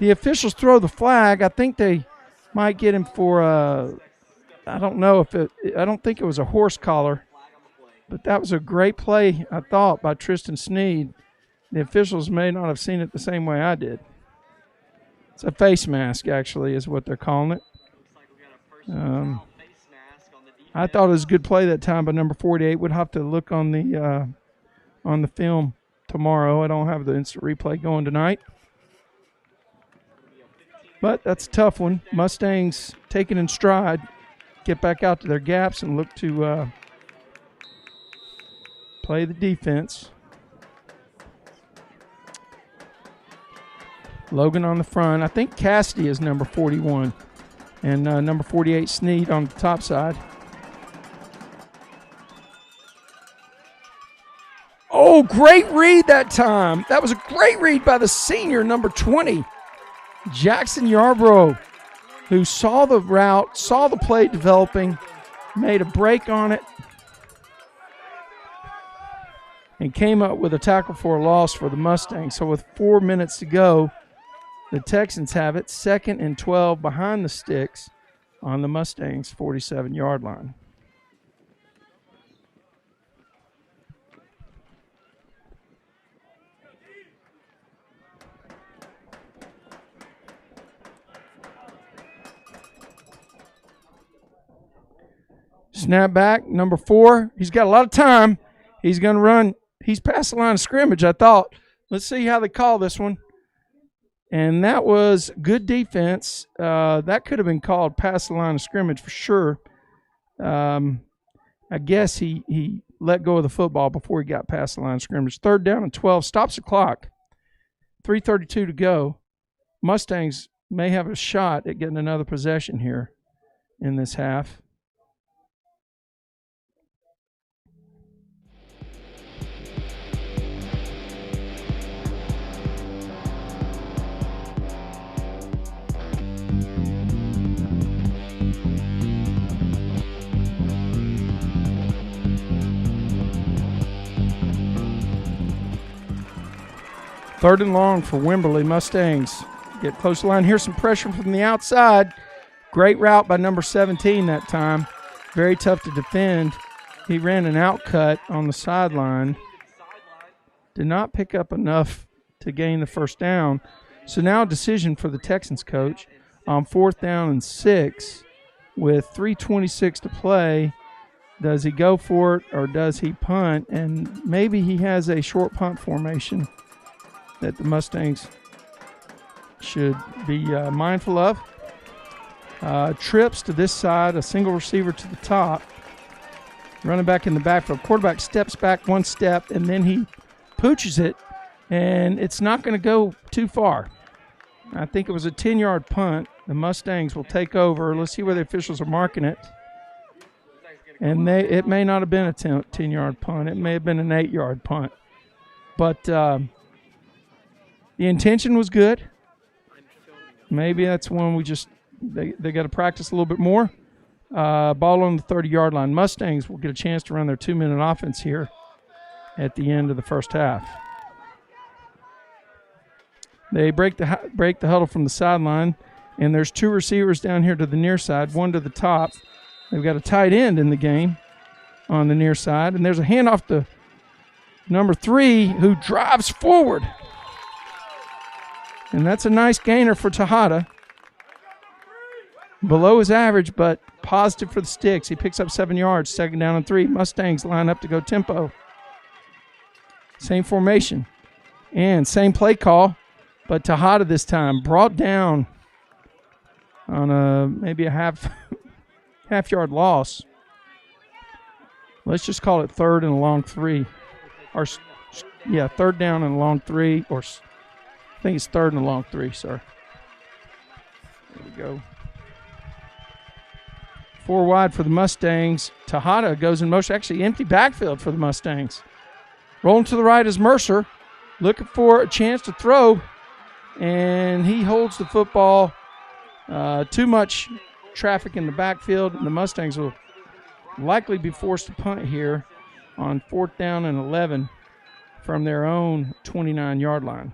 officials throw the flag. I think they might get him for I don't think it was a horse collar, but that was a great play, I thought, by Tristan Sneed. The officials may not have seen it the same way I did. It's a face mask, actually, is what they're calling it. I thought it was a good play that time by number 48. Would have to look on the film tomorrow. I don't have the instant replay going tonight. But that's a tough one. Mustangs take it in stride, get back out to their gaps, and look to play the defense. Logan on the front. I think Cassidy is number 41. And number 48, Sneed, on the top side. Oh, great read that time. That was a great read by the senior, number 20, Jackson Yarbrough, who saw the route, saw the play developing, made a break on it, and came up with a tackle for a loss for the Mustangs. So with 4 minutes to go, the Texans have it 2nd and 12 behind the sticks on the Mustangs' 47-yard line. Snap back, number 4. He's got a lot of time. He's going to run. He's past the line of scrimmage, I thought. Let's see how they call this one. And that was good defense. That could have been called past the line of scrimmage for sure. I guess he let go of the football before he got past the line of scrimmage. 3rd down and 12. Stops the clock. 3:32 to go. Mustangs may have a shot at getting another possession here in this half. Third and long for Wimberly. Mustangs get close to the line. Here's some pressure from the outside. Great route by number 17 that time. Very tough to defend. He ran an out cut on the sideline. Did not pick up enough to gain the first down. So now a decision for the Texans coach on 4th down and 6 with 3:26 to play. Does he go for it or does he punt? And maybe he has a short punt formation that the Mustangs should be mindful of. Trips to this side, a single receiver to the top. Running back in the backfield. Quarterback steps back 1 step, and then he pooches it, and it's not going to go too far. I think it was a 10-yard punt. The Mustangs will take over. Let's see where the officials are marking it. And it may not have been a 10-yard punt. It may have been an 8-yard punt. But the intention was good. Maybe that's one they got to practice a little bit more. Ball on the 30-yard line. Mustangs will get a chance to run their 2-minute offense here at the end of the first half. They break the huddle from the sideline, and there's 2 receivers down here to the near side, 1 to the top. They've got a tight end in the game on the near side, and there's a handoff to number 3 who drives forward. And that's a nice gainer for Tejada. Below his average, but positive for the sticks. He picks up 7 yards, 2nd down and 3. Mustangs line up to go tempo. Same formation and same play call, but Tejada this time brought down on maybe a half-yard loss. Let's just call it 3rd and a long 3. Or, yeah, 3rd down and a long 3, or I think it's 3rd and a long 3, sir. There we go. 4 wide for the Mustangs. Tejada goes in motion. Actually, empty backfield for the Mustangs. Rolling to the right is Mercer. Looking for a chance to throw. And he holds the football. Too much traffic in the backfield. And the Mustangs will likely be forced to punt here on 4th down and 11 from their own 29-yard line.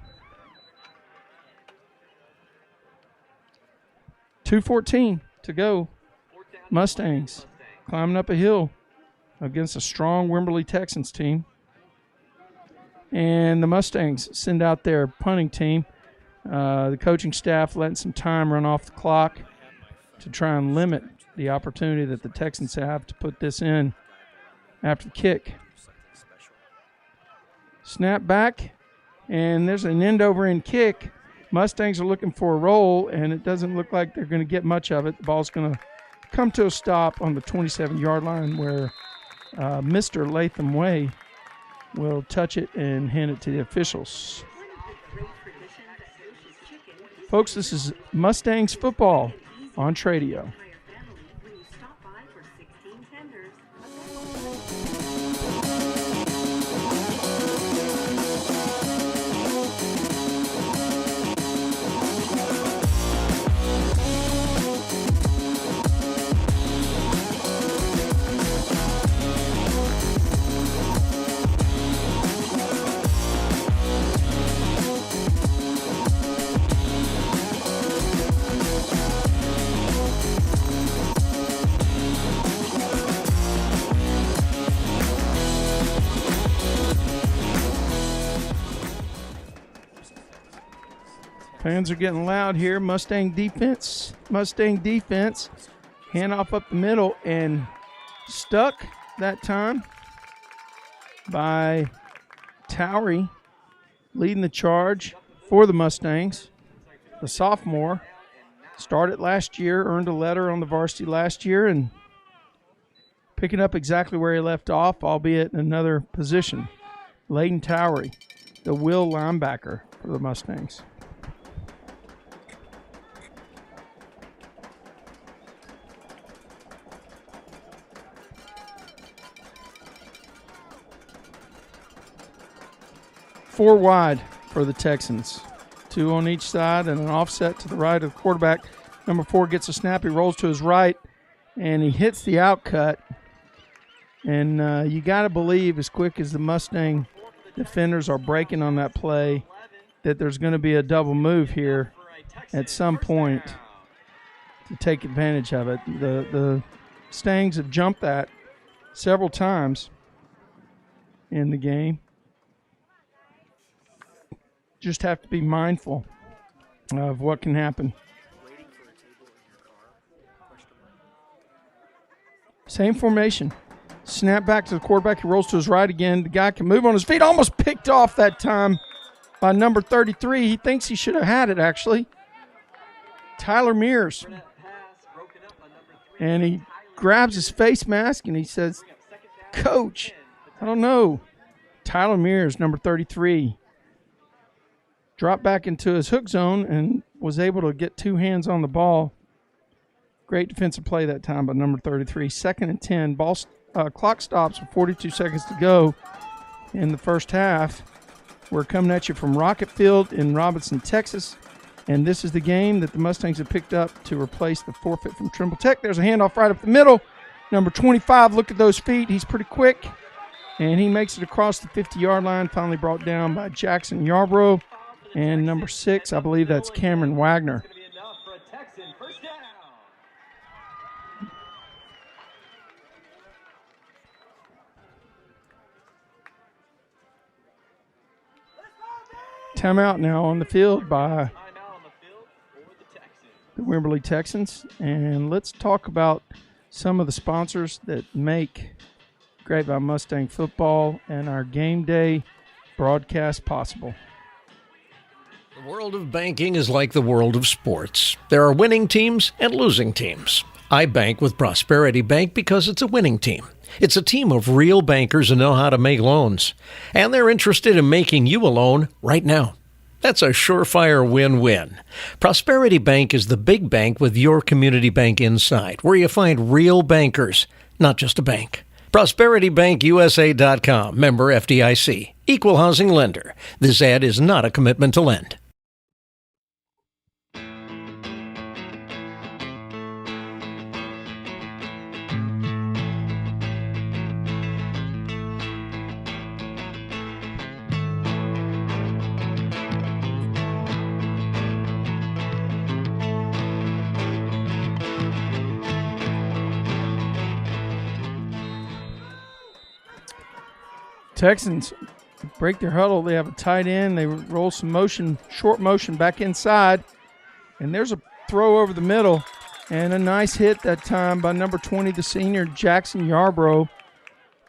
2:14 to go. Mustangs climbing up a hill against a strong Wimberly Texans team. And the Mustangs send out their punting team. The coaching staff letting some time run off the clock to try and limit the opportunity that the Texans have to put this in after the kick. Snap back, and there's an end-over-end kick. Mustangs are looking for a roll, and it doesn't look like they're going to get much of it. The ball's going to come to a stop on the 27-yard line where Mr. Latham Way will touch it and hand it to the officials. Folks, this is Mustangs football on Tradio. Fans are getting loud here. Mustang defense. Handoff up the middle and stuck that time by Towery, leading the charge for the Mustangs. The sophomore started last year, earned a letter on the varsity last year, and picking up exactly where he left off, albeit in another position. Layden Towery, the will linebacker for the Mustangs. Four wide for the Texans. Two on each side and an offset to the right of the quarterback. Number 4 gets a snap. He rolls to his right, and he hits the outcut. And you got to believe, as quick as the Mustang defenders are breaking on that play, that there's going to be a double move here at some point to take advantage of it. The Stangs have jumped that several times in the game. Just have to be mindful of what can happen. Same formation. Snap back to the quarterback. He rolls to his right again. The guy can move on his feet. Almost picked off that time by number 33. He thinks he should have had it, actually. Tyler Mears. And he grabs his face mask and he says, "Coach, I don't know." Tyler Mears, number 33. Dropped back into his hook zone and was able to get two hands on the ball. Great defensive play that time by number 33. 2nd and 10. Clock stops with 42 seconds to go in the first half. We're coming at you from Rocket Field in Robinson, Texas. And this is the game that the Mustangs have picked up to replace the forfeit from Trimble Tech. There's a handoff right up the middle. Number 25, look at those feet. He's pretty quick. And he makes it across the 50-yard line, finally brought down by Jackson Yarbrough. And number 6, I believe that's Cameron Wagner. Timeout now on the field by the Wimberly Texans. And let's talk about some of the sponsors that make Grapevine Mustang football and our game day broadcast possible. The world of banking is like the world of sports. There are winning teams and losing teams. I bank with Prosperity Bank because it's a winning team. It's a team of real bankers who know how to make loans. And they're interested in making you a loan right now. That's a surefire win-win. Prosperity Bank is the big bank with your community bank inside, where you find real bankers, not just a bank. ProsperityBankUSA.com, member FDIC, equal housing lender. This ad is not a commitment to lend. Texans break their huddle. They have a tight end. They roll some motion, short motion back inside. And there's a throw over the middle. And a nice hit that time by number 20, the senior, Jackson Yarbrough,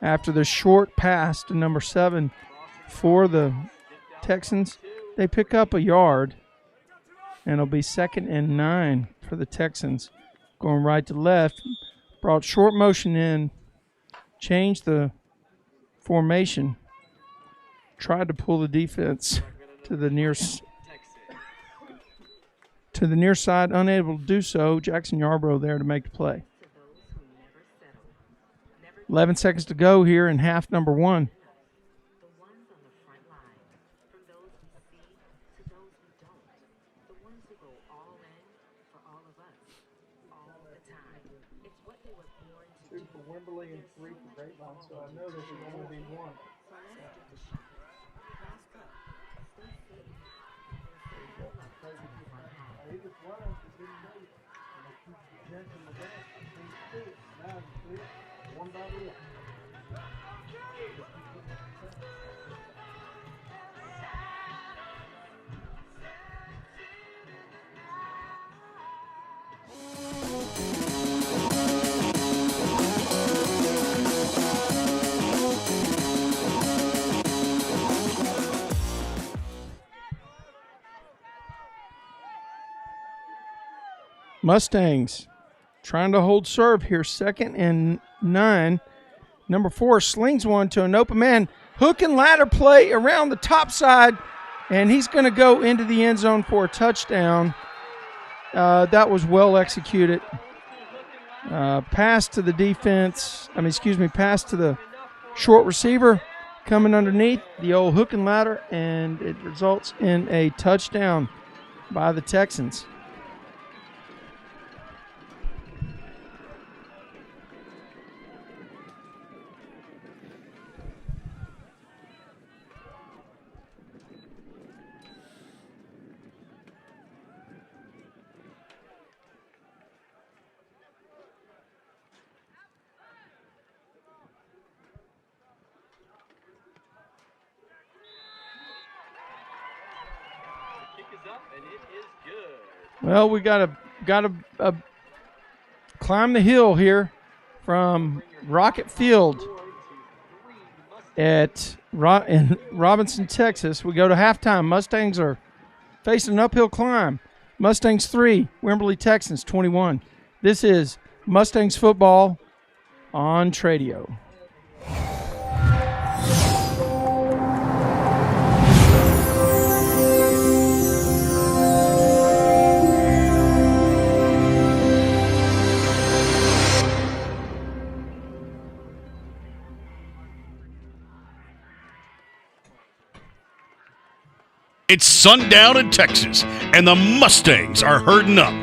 after the short pass to number 7 for the Texans. They pick up a yard, and it'll be 2nd and 9 for the Texans. Going right to left, brought short motion in, changed the formation, tried to pull the defense to the near side, unable to do so. Jackson Yarbrough there to make the play. 11 seconds to go here in half number 1. Two for Wimberly and 3 for Grapevine, so I know there should only be 1. He just runs, he didn't know it. And they keep projecting the back. Now it's 1 by 1. Mustangs trying to hold serve here. 2nd and 9. Number 4 slings one to an open man. Hook and ladder play around the top side, and he's going to go into the end zone for a touchdown. That was well executed. Pass to the defense. Pass to the short receiver coming underneath the old hook and ladder, and it results in a touchdown by the Texans. Well, we gotta climb the hill here from Rocket Field in Robinson, Texas. We go to halftime. Mustangs are facing an uphill climb. Mustangs 3, Wimberly Texans 21. This is Mustangs football on Tradio. It's sundown in Texas, and the Mustangs are herding up.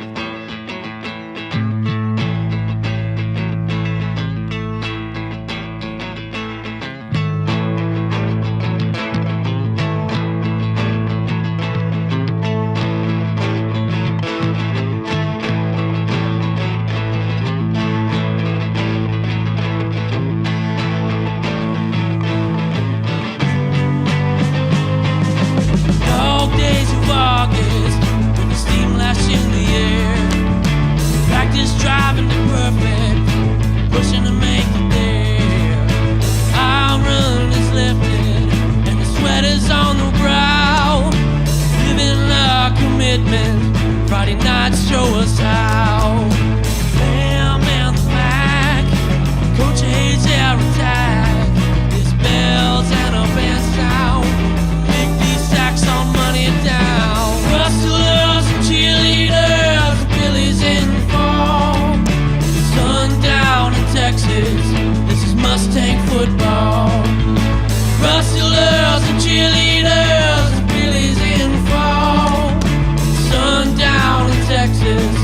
Friday nights show us how. Bam, man, the Mac. Coach hates our attack. His bells and a band sound. Make these sacks on money down. Rustlers and cheerleaders, Billy's in the fall. Sundown in Texas, this is Mustang football. Rustlers and cheerleaders, Billy's in the fall. Sundown in Texas,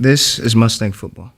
This is Mustang football.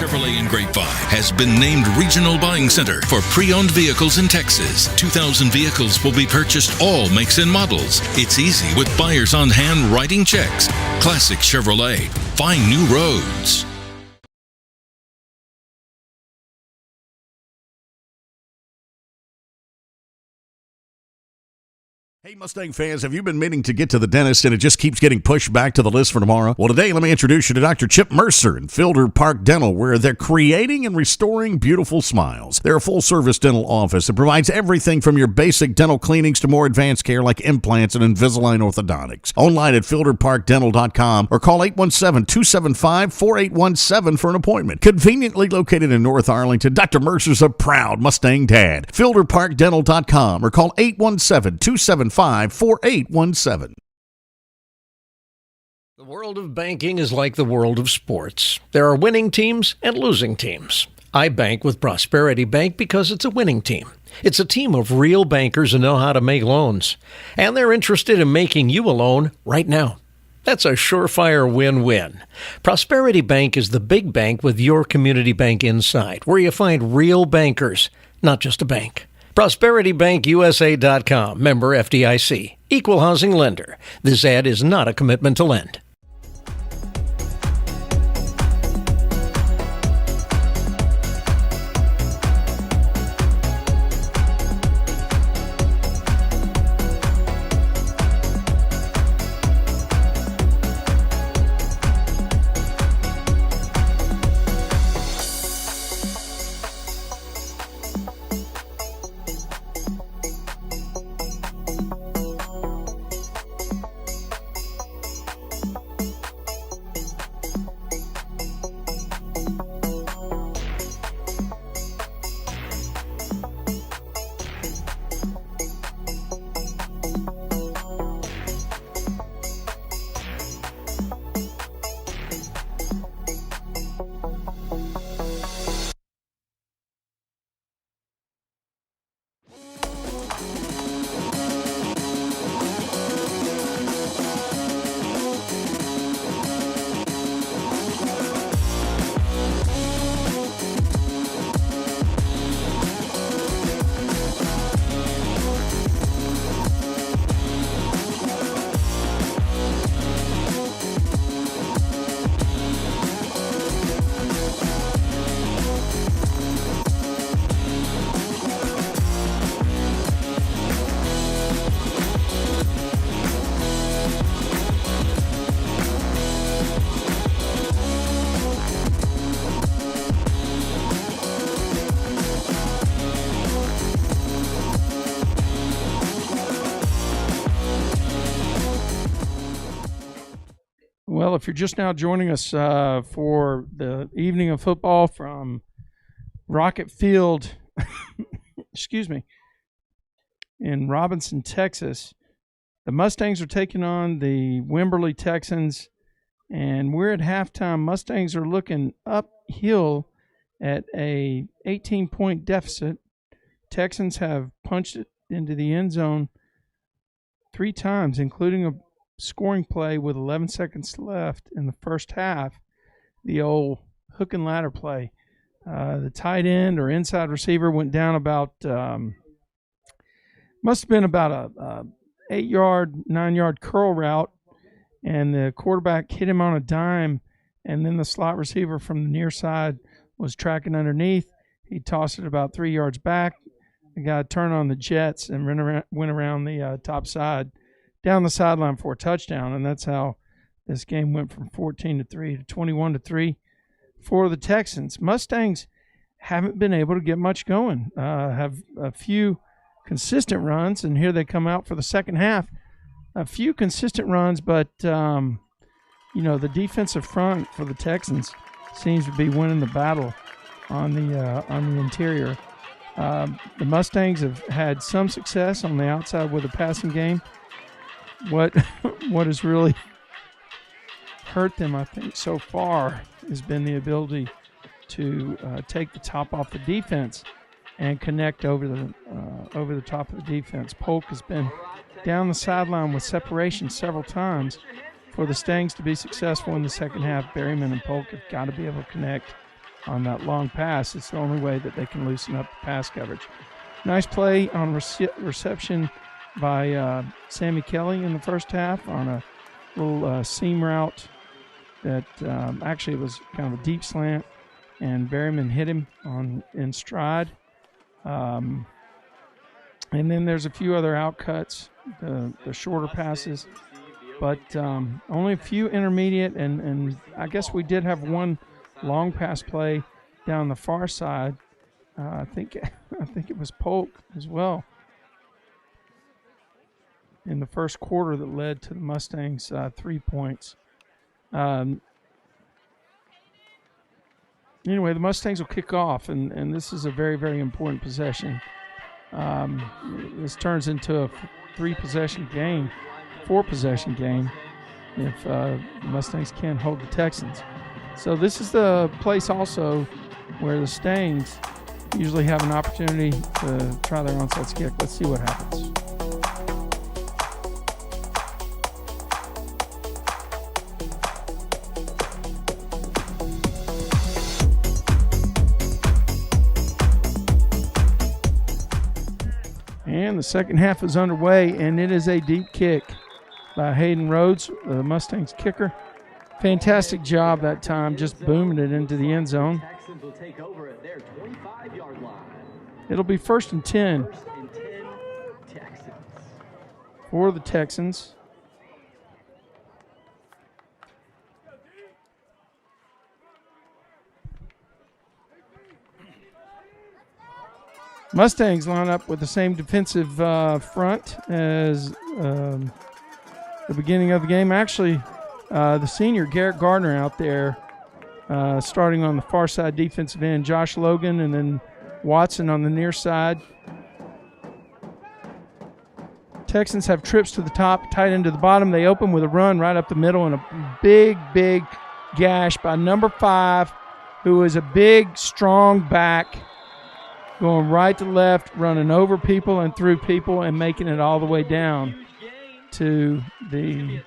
Chevrolet in Grapevine has been named Regional Buying Center for pre-owned vehicles in Texas. 2,000 vehicles will be purchased, all makes and models. It's easy with buyers on hand writing checks. Classic Chevrolet. Find new roads. Hey, Mustang fans, have you been meaning to get to the dentist and it just keeps getting pushed back to the list for tomorrow? Well, today, let me introduce you to Dr. Chip Mercer in Fielder Park Dental, where they're creating and restoring beautiful smiles. They're a full-service dental office that provides everything from your basic dental cleanings to more advanced care like implants and Invisalign orthodontics. Online at fielderparkdental.com or call 817-275-4817 for an appointment. Conveniently located in North Arlington, Dr. Mercer's a proud Mustang dad. Fielderparkdental.com or call 817-275-4817. The world of banking is like the world of sports. There are winning teams and losing teams. I bank with Prosperity Bank because it's a winning team. It's a team of real bankers who know how to make loans. And they're interested in making you a loan right now. That's a surefire win-win. Prosperity Bank is the big bank with your community bank inside, where you find real bankers, not just a bank. ProsperityBankUSA.com, member FDIC, equal housing lender. This ad is not a commitment to lend. Well, if you're just now joining us for the evening of football from Rocket Field, excuse me, in Robinson, Texas, the Mustangs are taking on the Wimberly Texans, and we're at halftime. Mustangs are looking uphill at a 18-point deficit. Texans have punched it into the end zone 3 times, including a scoring play with 11 seconds left in the first half, the old hook and ladder play. The tight end or inside receiver went down about, must have been about a 8-yard, 9-yard curl route, and the quarterback hit him on a dime, and then the slot receiver from the near side was tracking underneath. He tossed it about 3 yards back. The guy turned on the jets and went around the top side, down the sideline for a touchdown, and that's how this game went from 14-3 to 21-3 for the Texans. Mustangs haven't been able to get much going, have a few consistent runs, and here they come out for the second half. A few consistent runs, but the defensive front for the Texans seems to be winning the battle on the interior. The Mustangs have had some success on the outside with the passing game. What has really hurt them, I think, so far has been the ability to take the top off the defense and connect over the top of the defense. Polk has been down the sideline with separation several times. For the Stangs to be successful in the second half, Berryman and Polk have got to be able to connect on that long pass. It's the only way that they can loosen up the pass coverage. Nice play on reception by Sammy Kelly in the first half on a little seam route that actually was kind of a deep slant, and Berryman hit him in stride. And then there's a few other outcuts, the shorter passes, but only a few intermediate, and I guess we did have one long pass play down the far side. I think it was Polk as well in the first quarter that led to the Mustangs 3 points. Anyway, the Mustangs will kick off, and this is a very, very important possession. This turns into a 4-possession game if the Mustangs can't hold the Texans. So this is the place also where the Stangs usually have an opportunity to try their onside kick. Let's see what happens. And the second half is underway, and it is a deep kick by Hayden Rhodes, the Mustangs kicker. Fantastic job that time, just booming it into the end zone. Texans will take over at their 25-yard line. It'll be 1st and 10 Texans. for the Texans. Mustangs line up with the same defensive front as the beginning of the game. Actually, the senior Garrett Gardner out there starting on the far side defensive end, Josh Logan, and then Watson on the near side. Texans have trips to the top, tight end to the bottom. They open with a run right up the middle and a big, big gash by number 5, who is a big, strong back, going right to left, running over people and through people and making it all the way down to the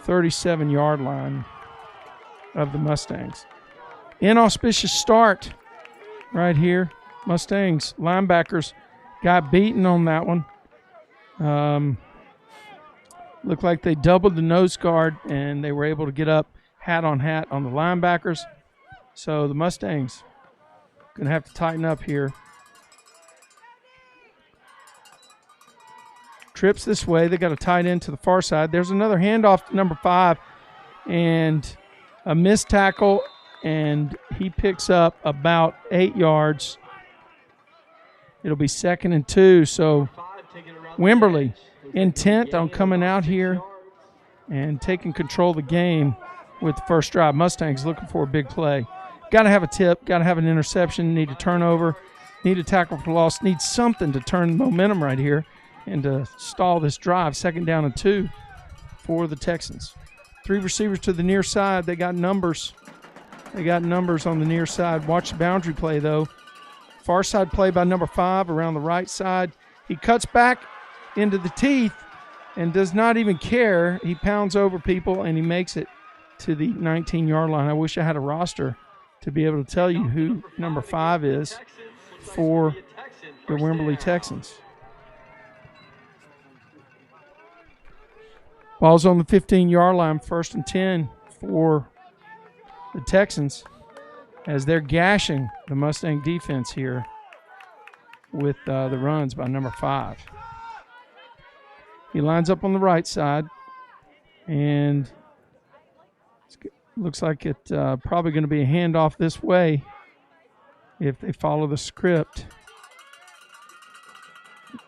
37-yard line of the Mustangs. Inauspicious start right here. Mustangs linebackers got beaten on that one. Looked like they doubled the nose guard, and they were able to get up hat on the linebackers. So the Mustangs going to have to tighten up here. Trips this way. They got a tight end to the far side. There's another handoff to number 5 and a missed tackle, and he picks up about 8 yards. It'll be 2nd and 2. So Wimberly intent on coming out here and taking control of the game with the first drive. Mustangs looking for a big play. Got to have a tip, got to have an interception, need a turnover, need a tackle for loss, need something to turn momentum right here and to stall this drive. 2nd down and 2 for the Texans. 3 receivers to the near side. They got numbers. They got numbers on the near side. Watch the boundary play, though. Far side play by number 5 around the right side. He cuts back into the teeth and does not even care. He pounds over people, and he makes it to the 19-yard line. I wish I had a roster to be able to tell you who number 5 is for the Wimberly Texans. Ball's on the 15-yard line, 1st and 10 for the Texans as they're gashing the Mustang defense here with the runs by number 5. He lines up on the right side, and looks like it's probably going to be a handoff this way if they follow the script.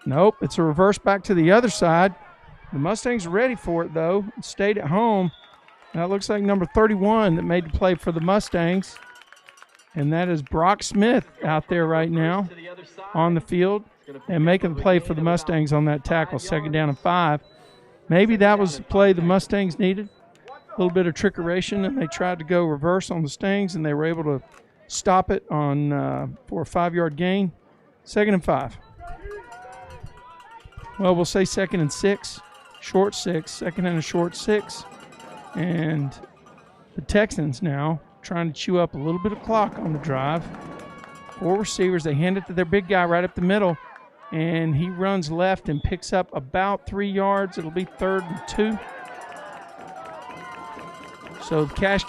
Nope, it's a reverse back to the other side. The Mustangs are ready for it, though. Stayed at home. That looks like number 31 that made the play for the Mustangs. And that is Brock Smith out there right now on the field and making the play for the Mustangs on that tackle, 2nd down and 5. Maybe that was the play the Mustangs needed. A little bit of trickeration, and they tried to go reverse on the Stangs, and they were able to stop it on for a 5-yard gain. 2nd and 5. Well, we'll say 2nd and 6, short 6, 2nd and a short 6. And the Texans now trying to chew up a little bit of clock on the drive. 4 receivers. They hand it to their big guy right up the middle, and he runs left and picks up about 3 yards. It'll be 3rd and 2. So cash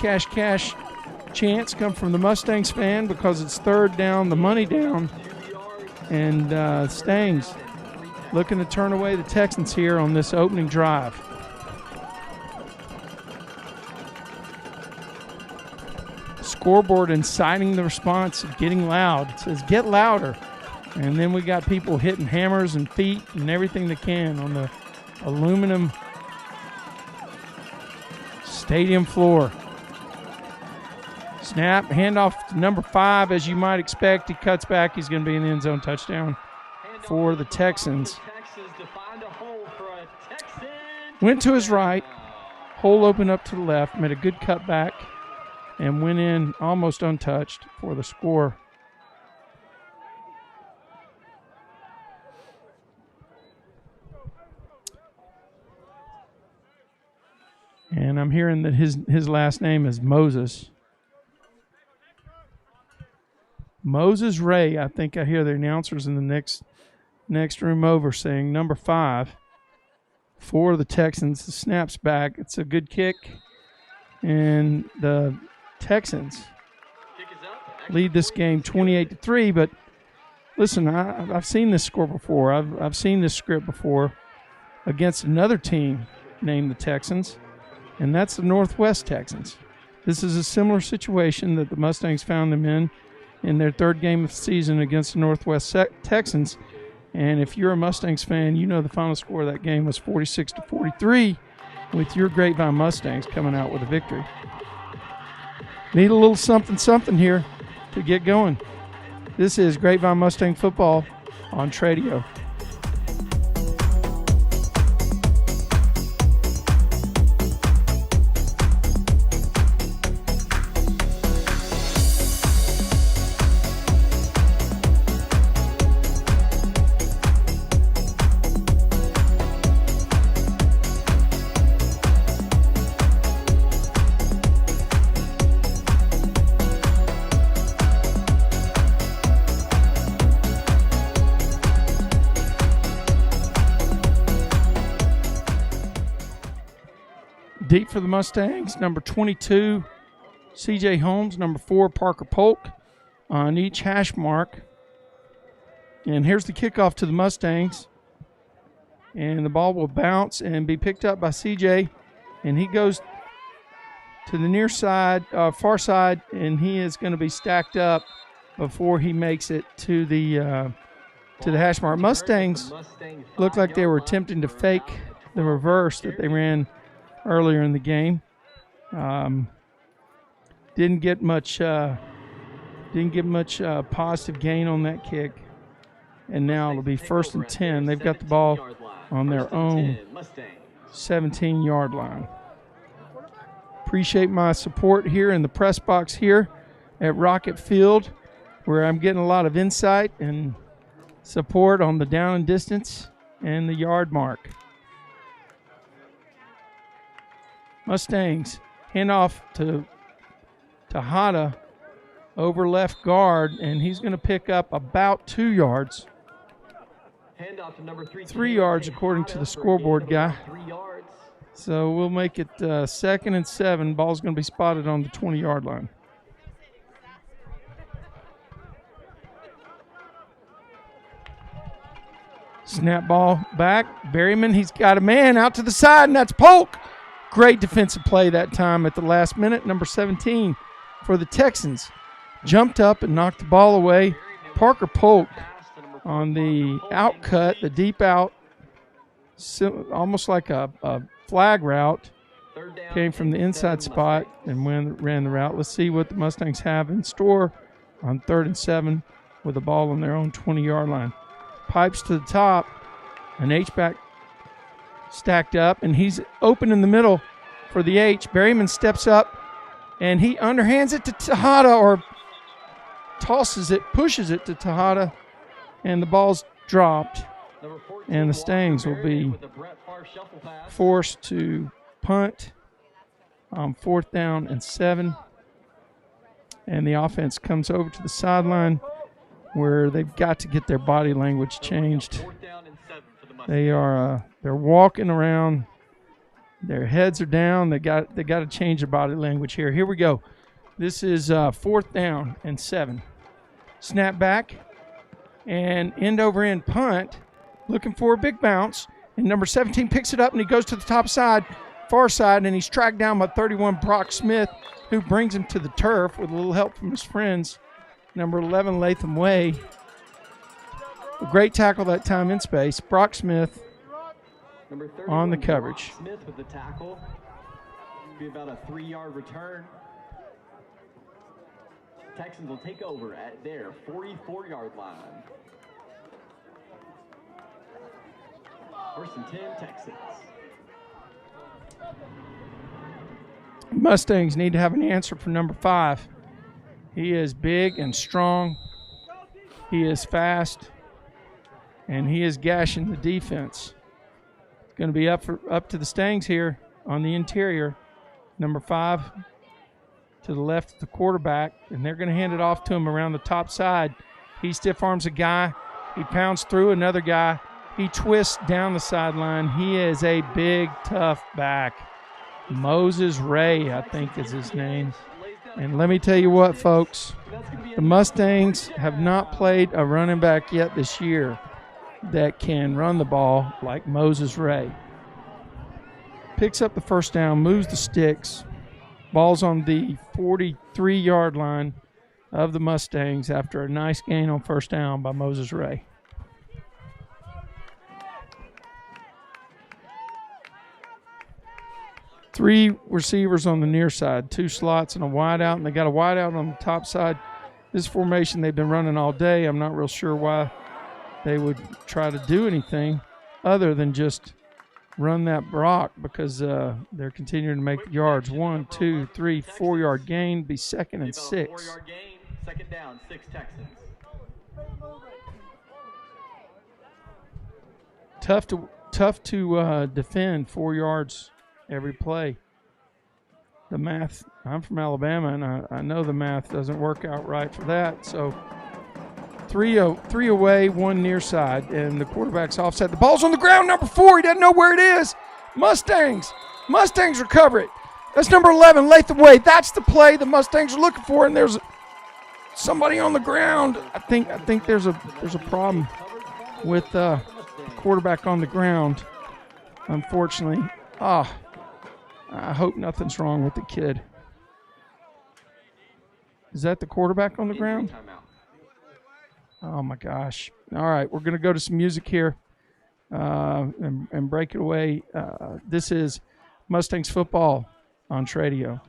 chance come from the Mustangs fan because it's 3rd down, the money down. And Stangs looking to turn away the Texans here on this opening drive. Scoreboard inciting the response, getting loud. It says, get louder. And then we got people hitting hammers and feet and everything they can on the aluminum stadium floor. Snap, handoff to number 5, as you might expect. He cuts back. He's going to be in the end zone. Touchdown for the Texans. Went to his right. Hole opened up to the left. Made a good cutback and went in almost untouched for the score. And I'm hearing that his last name is Moses. Moses Ray. I think I hear the announcers in the next room over saying number 5 for the Texans. The snap's back. It's a good kick. And the Texans lead this game 28-3. But listen, I've seen this score before. I've seen this script before against another team named the Texans, and that's the Northwest Texans. This is a similar situation that the Mustangs found them in their 3rd game of the season against the Northwest Texans. And if you're a Mustangs fan, you know the final score of that game was 46-43 with your Grapevine Mustangs coming out with a victory. Need a little something here to get going. This is Grapevine Mustang football on Tradio. Deep for the Mustangs, number 22, C.J. Holmes, number 4, Parker Polk on each hash mark. And here's the kickoff to the Mustangs. And the ball will bounce and be picked up by C.J. And he goes to the near side, far side, and he is going to be stacked up before he makes it to the hash mark. Mustangs looked like they were attempting to fake the reverse that they ran earlier in the game. Didn't get much positive gain on that kick, and now it'll be 1st and 10. They've got the ball on their own 17-yard line. Appreciate my support here in the press box here at Rocket Field, where I'm getting a lot of insight and support on the down and distance and the yard mark. Mustangs hand off to Hada over left guard, and he's going to pick up about 2 yards. 3 yards according to the scoreboard guy. So we'll make it 2nd and 7. Ball's going to be spotted on the 20-yard line. Snap ball back. Berryman, he's got a man out to the side, and that's Polk. Great defensive play that time at the last minute. Number 17 for the Texans jumped up and knocked the ball away. Parker Polk on the out cut, the deep out, almost like a flag route. Third down, Came from the inside spot and ran the route. Let's see what the Mustangs have in store on 3rd and 7 with the ball on their own 20-yard line. Pipes to the top, an H-back stacked up, and he's open in the middle for the H. Berryman steps up, and he underhands it to Tejada, or tosses it, pushes it to Tejada, and the ball's dropped. And the Stangs will be forced to punt on 4th down and 7. And the offense comes over to the sideline where they've got to get their body language changed. They're walking around. Their heads are down. They got to change their body language here. Here we go. This is 4th down and 7. Snap back and end over end punt. Looking for a big bounce. And number 17 picks it up and he goes to the top side, far side, and he's tracked down by 31 Brock Smith, who brings him to the turf with a little help from his friends. Number 11 Latham Way. A great tackle that time in space. Brock Smith on the coverage. Brock Smith with the tackle. Be about a 3-yard return. Texans will take over at their 44-yard line. 1st and 10, Texans. Mustangs need to have an answer for number 5. He is big and strong. He is fast, and he is gashing the defense. Going to be up to the Stangs here on the interior. Number 5 to the left of the quarterback, and they're going to hand it off to him around the top side. He stiff arms a guy. He pounds through another guy. He twists down the sideline. He is a big, tough back. Moses Ray, I think is his name. And let me tell you what, folks, the Mustangs have not played a running back yet this year that can run the ball like Moses Ray. Picks up the 1st down, moves the sticks. Ball's on the 43-yard line of the Mustangs after a nice gain on 1st down by Moses Ray. Three receivers on the near side, 2 slots and a wide out, and they got a wide out on the top side. This formation they've been running all day. I'm not real sure why they would try to do anything other than just run that block, because they're continuing to make yards. 1, 2, 3, 4-yard gain, be 2nd and 6. 4-yard gain, 2nd down, 6 Texans. Tough to defend 4 yards every play. The math, I'm from Alabama, and I know the math doesn't work out right for that. So 3 away, 1 near side, and the quarterback's offset. The ball's on the ground, number 4. He doesn't know where it is. Mustangs recover it. That's number 11, Latham Way. That's the play the Mustangs are looking for, and there's somebody on the ground. I think there's a problem with the quarterback on the ground, unfortunately. I hope nothing's wrong with the kid. Is that the quarterback on the ground? Oh, my gosh. All right, we're going to go to some music here and break it away. This is Mustangs football on Tradio.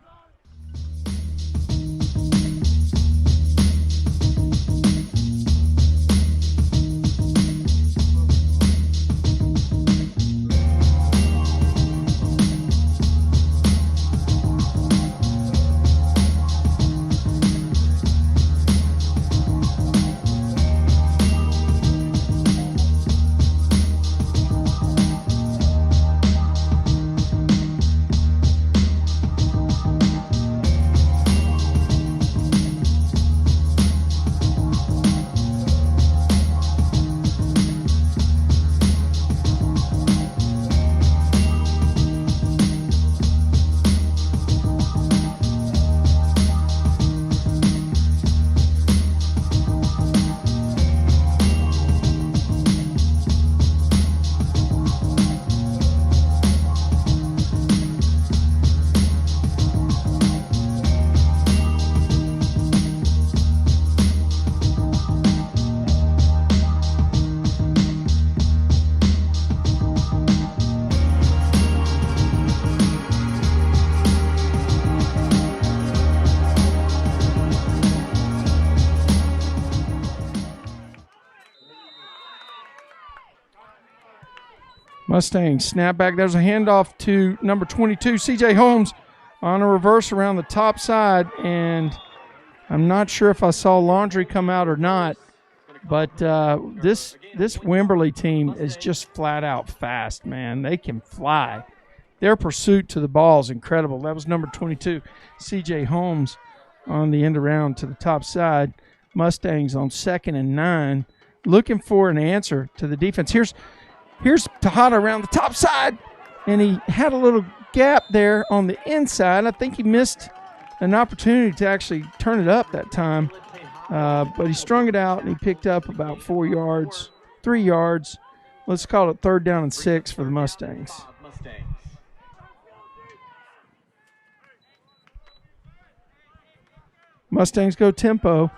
Mustangs snap back. There's a handoff to number 22, C.J. Holmes, on a reverse around the top side. And I'm not sure if I saw Laundry come out or not, but this Wimberly team is just flat out fast, man. They can fly. Their pursuit to the ball is incredible. That was number 22, C.J. Holmes, on the end around to the top side. Mustangs on 2nd and 9, looking for an answer to the defense. Here's Tejada around the top side, and he had a little gap there on the inside. I think he missed an opportunity to actually turn it up that time, but he strung it out, and he picked up about 3 yards. Let's call it 3rd down and 6 for the Mustangs. Mustangs go tempo.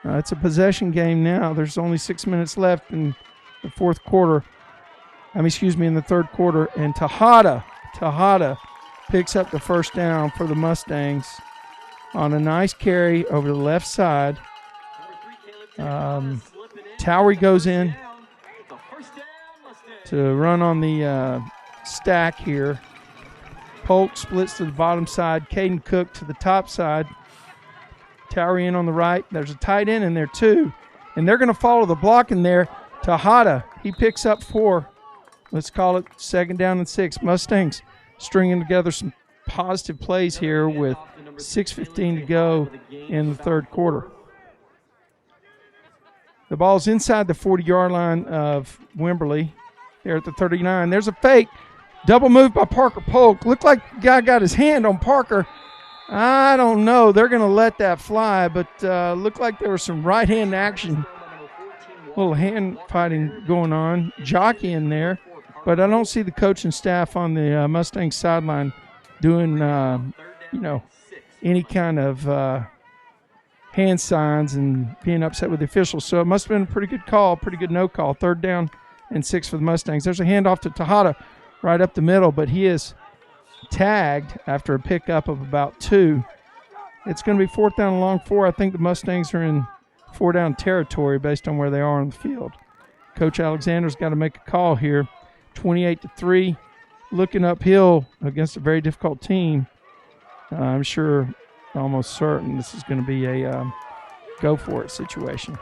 It's a possession game now. There's only 6 minutes left in the fourth quarter. In the third quarter. And Tejada picks up the first down for the Mustangs on a nice carry over the left side. Towery goes in to run on the stack here. Polk splits to the bottom side. Caden Cook to the top side. Towery in on the right. There's a tight end in there too. And they're going to follow the block in there. Tejada, he picks up 4. Let's call it 2nd down and 6. Mustangs stringing together some positive plays here with 6:15 to go in the third quarter. The ball's inside the 40-yard line of Wimberly. There at the 39. There's a fake. Double move by Parker Polk. Looked like the guy got his hand on Parker. I don't know. They're going to let that fly, but looked like there was some right-hand action. A little hand fighting going on. Jockey in there. But I don't see the coaching staff on the Mustang sideline doing, any kind of hand signs and being upset with the officials. So it must have been a pretty good call, pretty good no call. 3rd down and 6 for the Mustangs. There's a handoff to Tejada right up the middle, but he is tagged after a pickup of about 2. It's going to be 4th down and long 4. I think the Mustangs are in 4-down territory based on where they are on the field. Coach Alexander's got to make a call here. 28-3, looking uphill against a very difficult team. I'm sure, almost certain, this is going to be a go-for-it situation.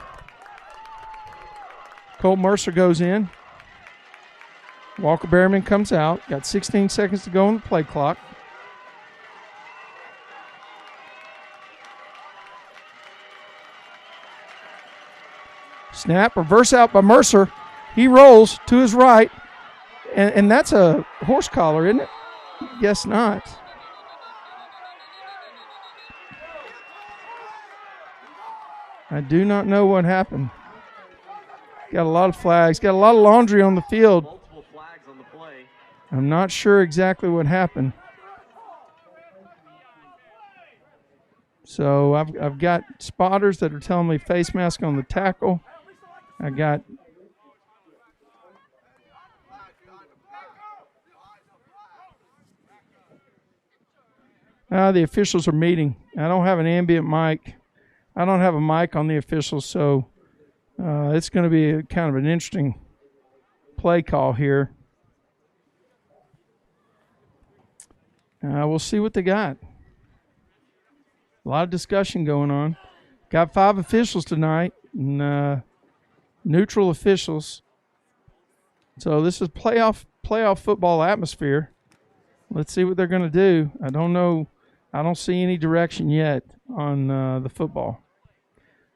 Cole Mercer goes in. Walker Berryman comes out. Got 16 seconds to go on the play clock. Snap, reverse out by Mercer. He rolls to his right. And that's a horse collar, isn't it? Guess not. I do not know what happened. Got a lot of flags. Got a lot of laundry on the field. Multiple flags on the play. I'm not sure exactly what happened. So I've got spotters that are telling me face mask on the tackle. I got the officials are meeting. I don't have an ambient mic. I don't have a mic on the officials, so it's going to be kind of an interesting play call here. We'll see what they got. A lot of discussion going on. Got 5 officials tonight, and neutral officials. So this is playoff football atmosphere. Let's see what they're going to do. I don't know. I don't see any direction yet on the football.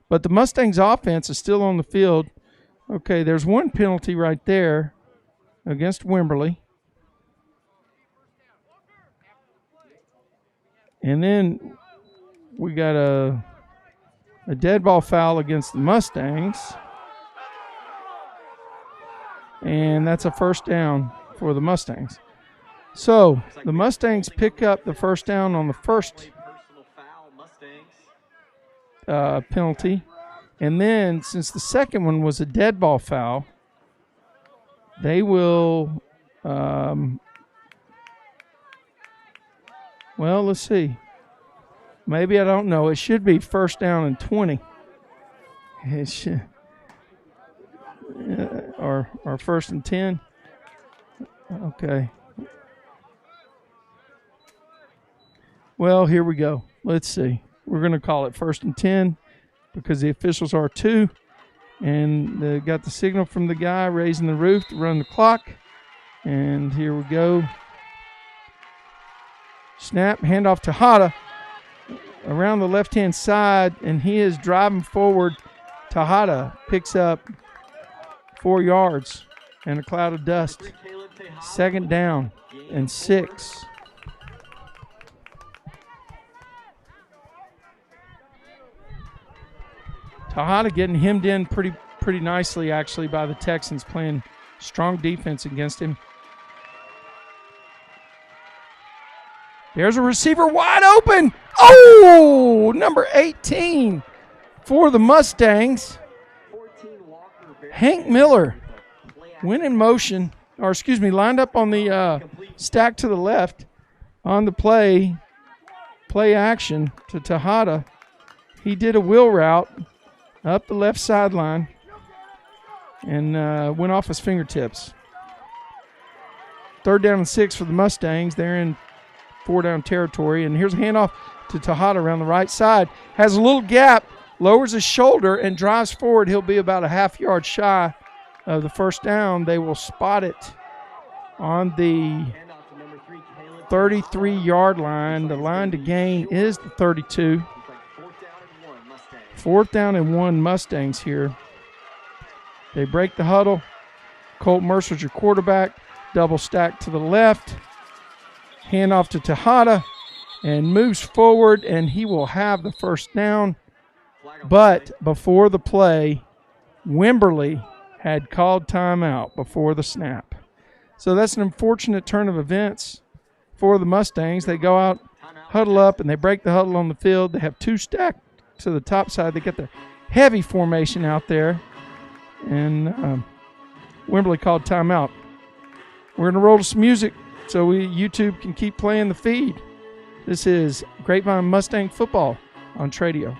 But the Mustangs offense is still on the field. Okay, there's one penalty right there against Wimberly. And then we got a dead ball foul against the Mustangs. And that's a first down for the Mustangs. So the Mustangs pick up the first down on the first penalty. And then since the second one was a dead ball foul, they will, let's see. Maybe, I don't know. It should be first down and 20. It should, or first and 10. Okay. Well, here we go. Let's see. We're going to call it 1st and 10 because the officials are 2. And they got the signal from the guy raising the roof to run the clock. And here we go. Snap, handoff to Hada around the left-hand side, and he is driving forward. Tejada picks up 4 yards and a cloud of dust. 2nd down and 6. Tejada getting hemmed in pretty nicely, actually, by the Texans, playing strong defense against him. There's a receiver wide open. Oh, number 18 for the Mustangs. Hank Miller went in motion, lined up on the stack to the left on the play action to Tejada. He did a wheel route up the left sideline and went off his fingertips. 3rd down and 6 for the Mustangs. They're in 4-down territory, and here's a handoff to Tejada around the right side. Has a little gap, lowers his shoulder, and drives forward. He'll be about a half yard shy of the 1st down. They will spot it on the 33-yard line. The line to gain is the 32. 4th down and 1 Mustangs here. They break the huddle. Colt Mercer's your quarterback. Double stack to the left. Handoff to Tejada and moves forward, and he will have the 1st down. But before the play, Wimberly had called timeout before the snap. So that's an unfortunate turn of events for the Mustangs. They go out, huddle up, and they break the huddle on the field. They have 2 stacked to the top side. They get their heavy formation out there, and Wimberly called timeout. We're going to roll to some music so YouTube can keep playing the feed. This is Grapevine Mustang Football on Tradio.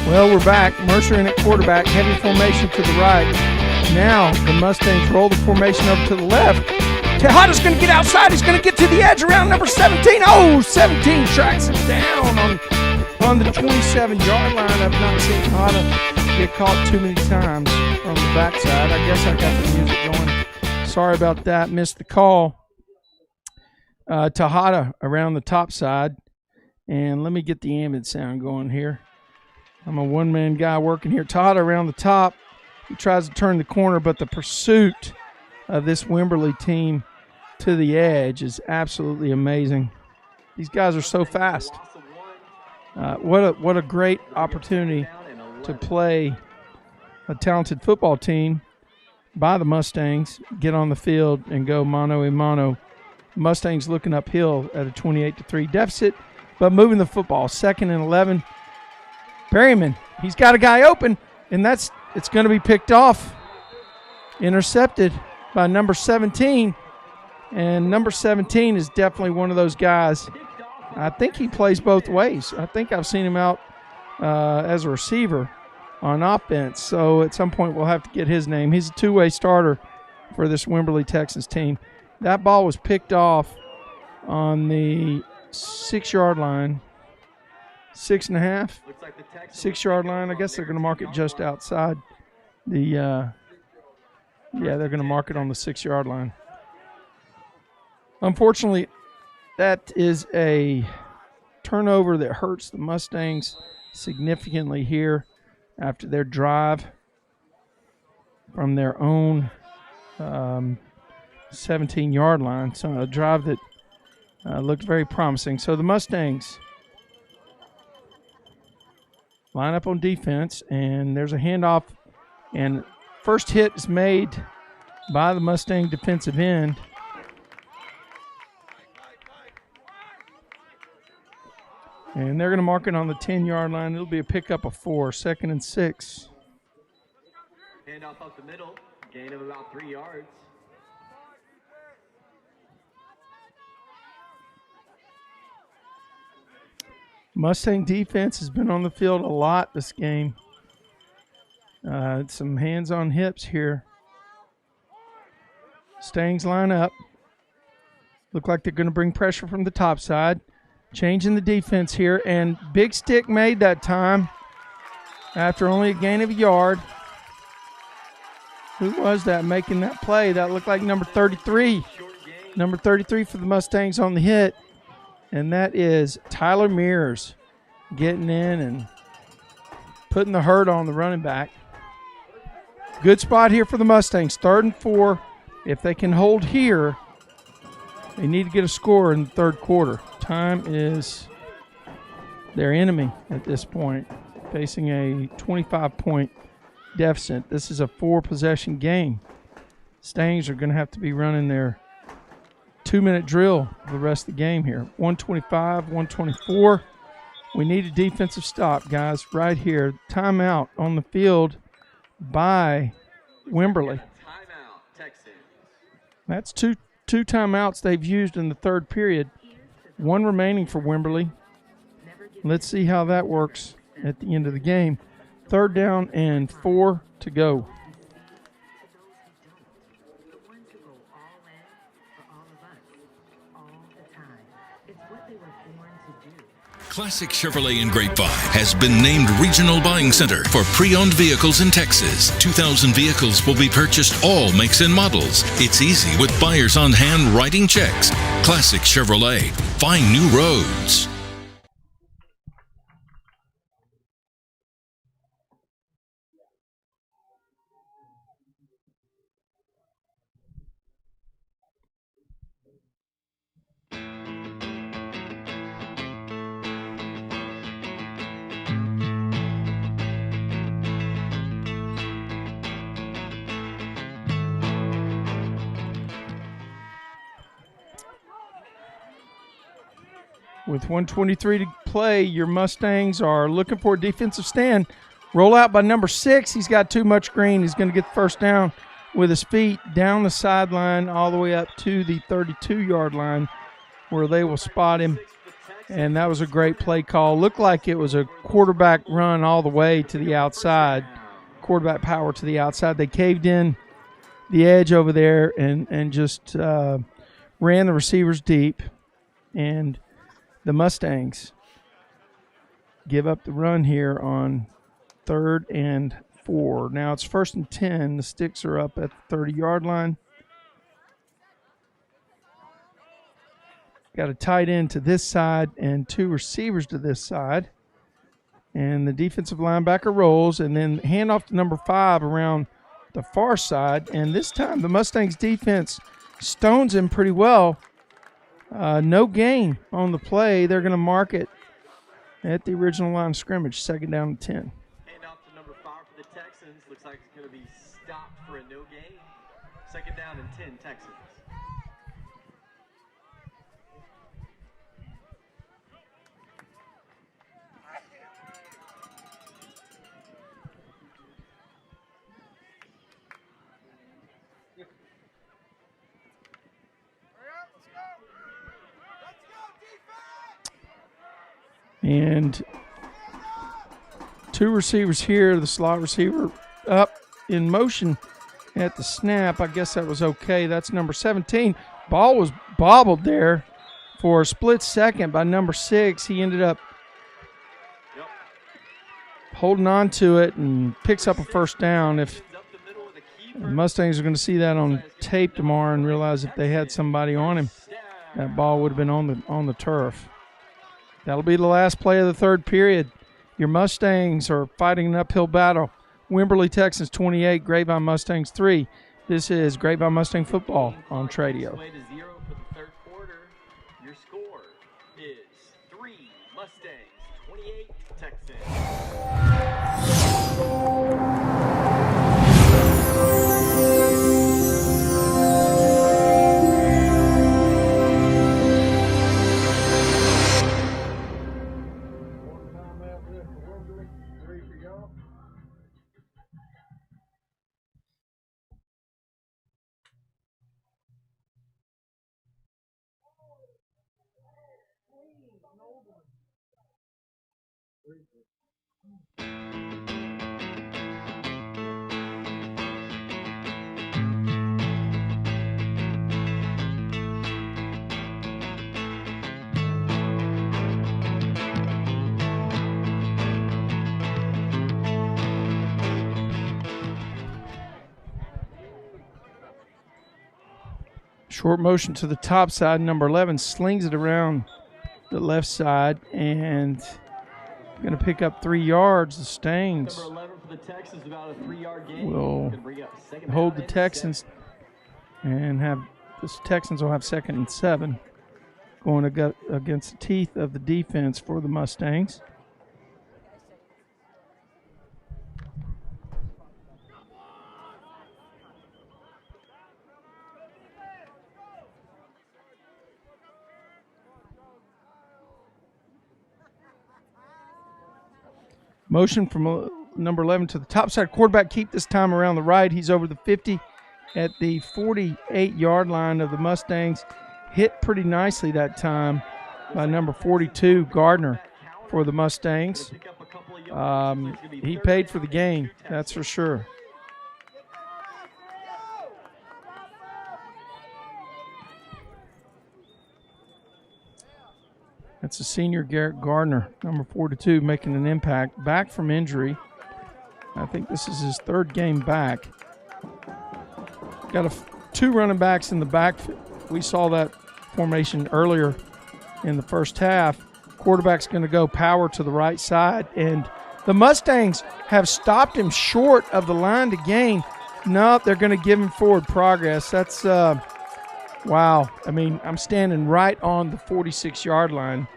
Well, we're back. Mercer in at quarterback, heavy formation to the right. Now the Mustangs roll the formation over to the left. Tejada's going to get outside. He's going to get to the edge around number 17. Oh, 17 tracks him down on the 27-yard line. I've not seen Tejada get caught too many times on the backside. I guess I got the music going. Sorry about that. Missed the call. Tejada around the top side. And let me get the ambient sound going here. I'm a one-man guy working here. Tejada around the top. He tries to turn the corner, but the pursuit of this Wimberly team to the edge is absolutely amazing. These guys are so fast. What a great opportunity to play a talented football team by the Mustangs, get on the field and go mano a mano. Mustangs looking uphill at a 28-3 deficit, but moving the football. 2nd and 11. Berryman, he's got a guy open, and it's going to be picked off. Intercepted by number 17, and number 17 is definitely one of those guys. I think he plays both ways. I think I've seen him out as a receiver on offense, so at some point we'll have to get his name. He's a two-way starter for this Wimberly Texans team. That ball was picked off on the 6-yard line. 6.5, 6-yard line. I guess they're going to mark it just outside the. They're going to mark it on the 6-yard line. Unfortunately, that is a turnover that hurts the Mustangs significantly here after their drive from their own 17-yard line. So a drive that looked very promising. So the Mustangs line up on defense, and there's a handoff, and first hit is made by the Mustang defensive end. And they're going to mark it on the 10-yard line. It'll be a pickup of 4, 2nd and 6. Handoff up the middle, gain of about 3 yards. Mustang defense has been on the field a lot this game. Some hands on hips here. Mustangs line up. Look like they're going to bring pressure from the top side. Changing the defense here, and big stick made that time after only a gain of a yard. Who was that making that play? That looked like number 33. Number 33 for the Mustangs on the hit, and that is Tyler Mears getting in and putting the hurt on the running back. Good spot here for the Mustangs, 3rd and 4. If they can hold here, they need to get a score in the third quarter. Time is their enemy at this point, facing a 25-point deficit. This is a 4-possession game. Stangs are going to have to be running their 2-minute drill the rest of the game here. 125, 124. We need a defensive stop, guys, right here. Timeout on the field by Wimberly. Timeout, Texans. That's two timeouts they've used in the third period. 1 remaining for Wimberly. Let's see how that works at the end of the game. 3rd down and 4 to go. Classic Chevrolet in Grapevine has been named Regional Buying Center for pre-owned vehicles in Texas. 2,000 vehicles will be purchased, all makes and models. It's easy with buyers on hand writing checks. Classic Chevrolet. Find new roads. With 1:23 to play, your Mustangs are looking for a defensive stand. Roll out by number 6. He's got too much green. He's going to get the first down with his feet down the sideline all the way up to the 32-yard line where they will spot him. And that was a great play call. Looked like it was a quarterback run all the way to the outside, quarterback power to the outside. They caved in the edge over there and just ran the receivers deep. And the Mustangs give up the run here on 3rd and 4. Now it's 1st and 10. The sticks are up at the 30-yard line. Got a tight end to this side and 2 receivers to this side. And the defensive linebacker rolls, and then handoff to number 5 around the far side. And this time the Mustangs defense stones him pretty well. No gain on the play. They're going to mark it at the original line of scrimmage, 2nd down and 10. Handoff to number 5 for the Texans. Looks like it's going to be stopped for a no gain. 2nd down and 10, Texans. And 2 receivers here. The slot receiver up in motion at the snap. I guess that was okay. That's number 17. Ball was bobbled there for a split second by number 6. He ended up holding on to it and picks up a first down. If the Mustangs are going to see that on tape tomorrow and realize if they had somebody on him, that ball would have been on the turf. That'll be the last play of the third period. Your Mustangs are fighting an uphill battle. Wimberly Texans 28, Grapevine Mustangs 3. This is Grapevine Mustang Football on Tradio. Way to 0 for the third quarter. Your score is 3 Mustangs, 28 Texans. One time out there for Wimberly, 3 for y'all. Short motion to the top side. Number 11 slings it around the left side and going to pick up 3 yards. The Stangs Number 11 for the Texans, about a 3-yard gain. will Gonna bring up second hold down the and Texans and have the Texans will have 2nd and 7 going against the teeth of the defense for the Mustangs. Motion from number 11 to the top side. Quarterback keep this time around the right. He's over the 50 at the 48-yard line of the Mustangs. Hit pretty nicely that time by number 42, Gardner, for the Mustangs. pick up a couple of yards. He paid for the gain, that's for sure. That's a senior, Garrett Gardner, number 42, making an impact. Back from injury. I think this is his 3rd game back. Got 2 running backs in the back. We saw that formation earlier in the first half. Quarterback's going to go power to the right side, and the Mustangs have stopped him short of the line to gain. No, they're going to give him forward progress. That's wow. I mean, I'm standing right on the 46-yard line,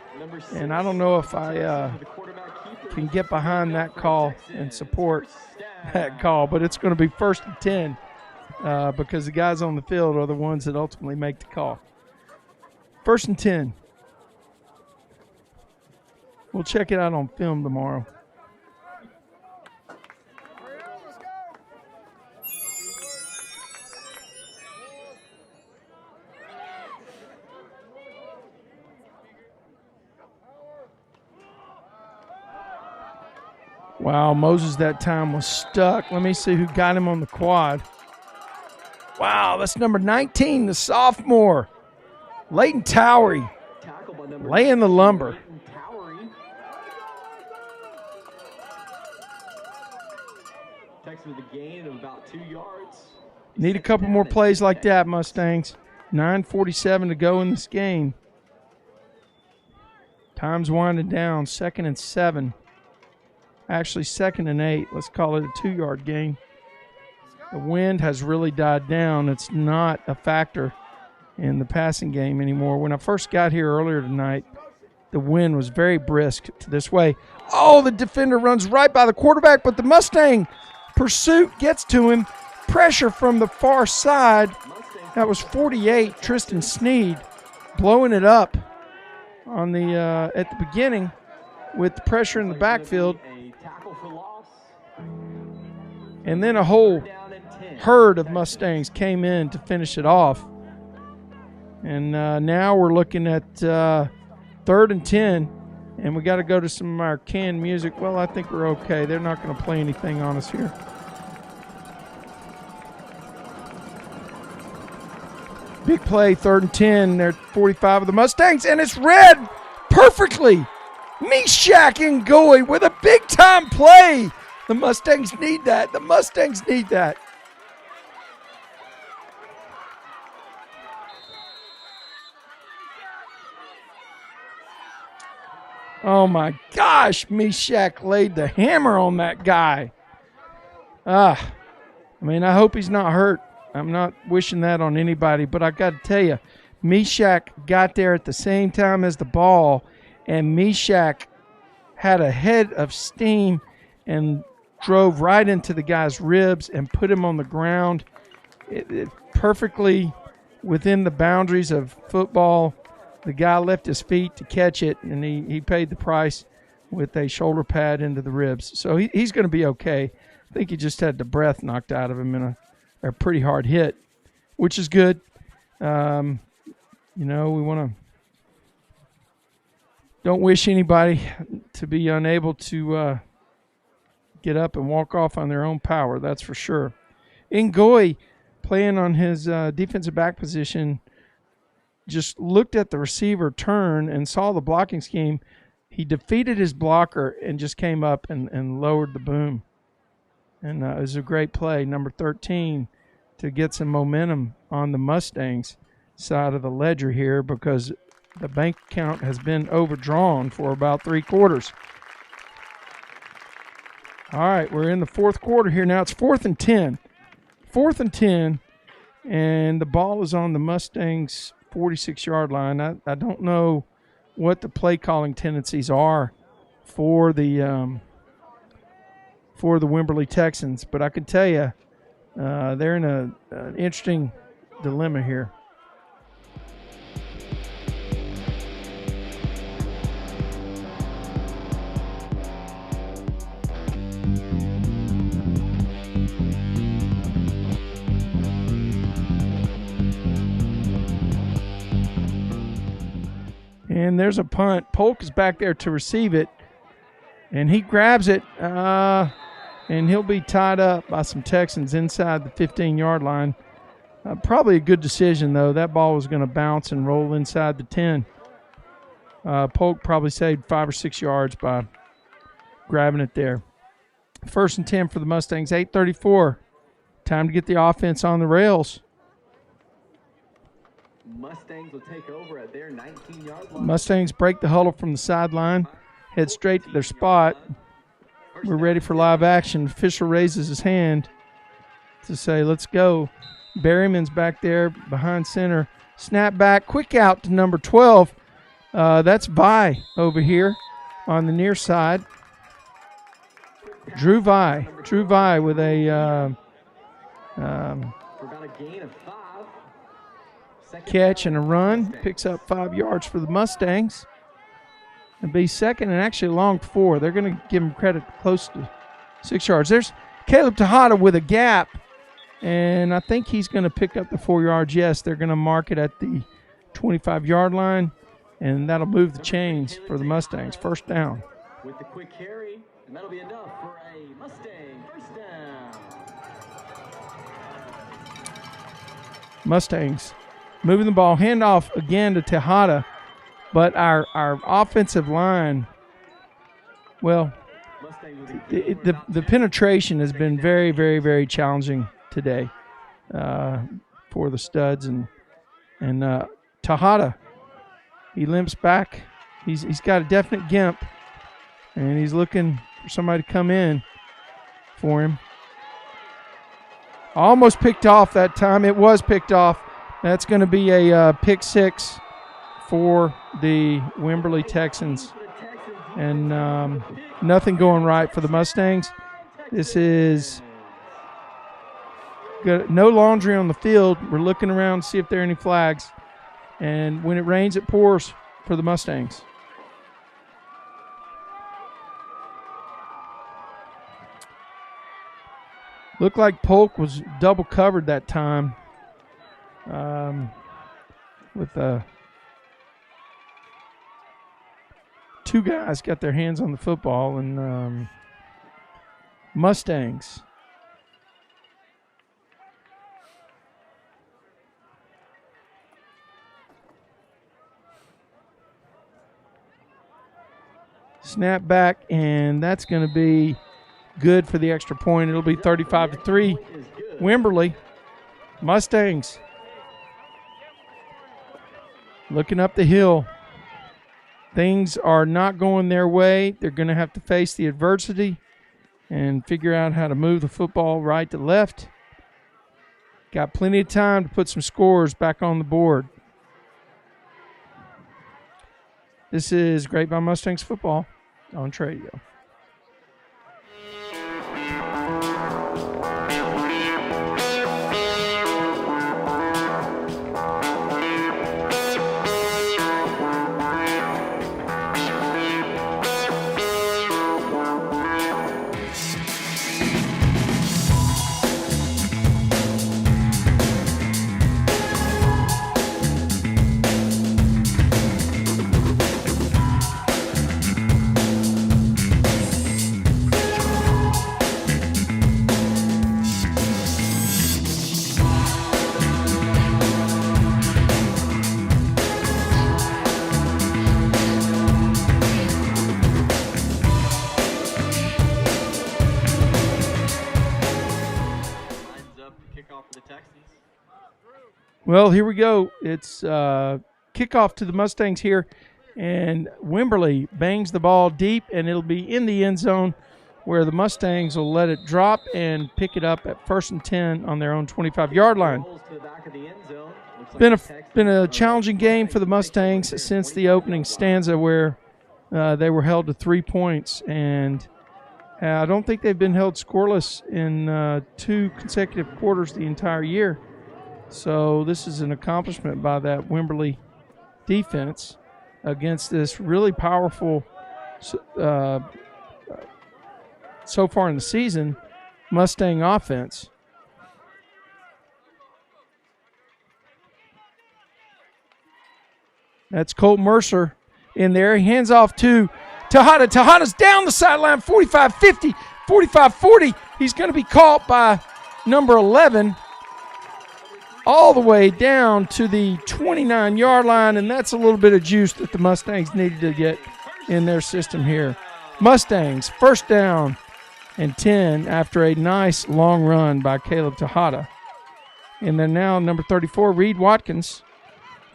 and I don't know if I can get behind that call and support that call, but it's going to be 1st and 10 because the guys on the field are the ones that ultimately make the call. 1st and 10. We'll check it out on film tomorrow. Wow, Moses that time was stuck. Let me see who got him on the quad. Wow, that's number 19, the sophomore, Leighton Towery, laying the lumber. Texans with a gain of about 2 yards. Need a couple more plays like that, Mustangs. 9:47 to go in this game. Time's winding down. 2nd and 7. Actually, 2nd and 8. Let's call it a 2-yard gain. The wind has really died down. It's not a factor in the passing game anymore. When I first got here earlier tonight, the wind was very brisk this way. Oh, the defender runs right by the quarterback, but the Mustang pursuit gets to him. Pressure from the far side. That was 48, Tristan Sneed, blowing it up on the at the beginning with the pressure in the backfield. And then a whole herd of Mustangs came in to finish it off. And now we're looking at 3rd and 10, and we got to go to some of our canned music. Well, I think we're okay. They're not going to play anything on us here. Big play, 3rd and 10. They're at 45 of the Mustangs, and it's read perfectly. Mishak and Goy with a big-time play. The Mustangs need that. The Mustangs need that. Oh, my gosh. Mishak laid the hammer on that guy. I mean, I hope he's not hurt. I'm not wishing that on anybody, but I got to tell you, Meshack got there at the same time as the ball, and Meshack had a head of steam and drove right into the guy's ribs and put him on the ground. It perfectly within the boundaries of football. The guy left his feet to catch it, and he paid the price with a shoulder pad into the ribs. So he's going to be okay. I think he just had the breath knocked out of him in a pretty hard hit, which is good. We want to don't wish anybody to be unable to get up and walk off on their own power, that's for sure. Ngoy, playing on his defensive back position, just looked at the receiver turn and saw the blocking scheme. He defeated his blocker and just came up and lowered the boom. And it was a great play, number 13, to get some momentum on the Mustangs side of the ledger here, because the bank account has been overdrawn for about 3 quarters. All right, we're in the fourth quarter here now. It's 4th and 10. 4th and 10, and the ball is on the Mustangs' 46-yard line. I don't know what the play calling tendencies are for the Wimberly Texans, but I can tell you they're in an interesting dilemma here. And there's a punt. Polk is back there to receive it, and he grabs it, and he'll be tied up by some Texans inside the 15-yard line. Probably a good decision, though. That ball was going to bounce and roll inside the 10. Polk probably saved 5 or 6 yards by grabbing it there. 1st and 10 for the Mustangs, 8:34. Time to get the offense on the rails. Mustangs will take over at their 19-yard line. Mustangs break the huddle from the sideline, head straight to their spot. We're ready for live action. Official raises his hand to say, let's go. Berryman's back there behind center. Snap back, quick out to number 12. That's Vi over here on the near side. Drew Vi with a catch and a run. Picks up 5 yards for the Mustangs. And be second and actually long 4. They're going to give him credit close to 6 yards. There's Caleb Tejada with a gap, and I think he's going to pick up the 4 yards. Yes, they're going to mark it at the 25-yard line, and that'll move the chains for the Mustangs. 1st down. With the quick carry, and that'll be enough for a Mustang 1st down. Mustangs moving the ball, handoff again to Tejada, but our offensive line, well, the penetration has been very, very, very challenging today for the studs, and Tejada, he limps back. He's got a definite gimp, and he's looking for somebody to come in for him. Almost picked off that time. It was picked off. That's going to be a pick 6 for the Wimberly Texans. And nothing going right for the Mustangs. This is good. No laundry on the field. We're looking around to see if there are any flags. And when it rains, it pours for the Mustangs. Looked like Polk was double covered that time. With 2 guys got their hands on the football, and Mustangs snap back, and that's going to be good for the extra point. It'll be 35-3. Wimberly Mustangs looking up the hill. Things are not going their way. They're going to have to face the adversity and figure out how to move the football right to left. got plenty of time to put some scores back on the board. This is Grapevine Mustangs football on Tradio. Well, here we go. It's kickoff to the Mustangs here, and Wimberly bangs the ball deep, and it'll be in the end zone where the Mustangs will let it drop and pick it up at 1st and 10 on their own 25-yard line. Been a challenging game for the Mustangs since the opening stanza where they were held to 3 points, and I don't think they've been held scoreless in 2 consecutive quarters the entire year. So this is an accomplishment by that Wimberly defense against this really powerful, so far in the season, Mustang offense. That's Colt Mercer in there. He hands off to Tejada. Tejada's down the sideline, 45-50, 45-40. He's going to be caught by number 11. All the way down to the 29-yard line, and that's a little bit of juice that the Mustangs needed to get in their system here. Mustangs, 1st down and 10 after a nice long run by Caleb Tejada. And then now number 34, Reed Watkins.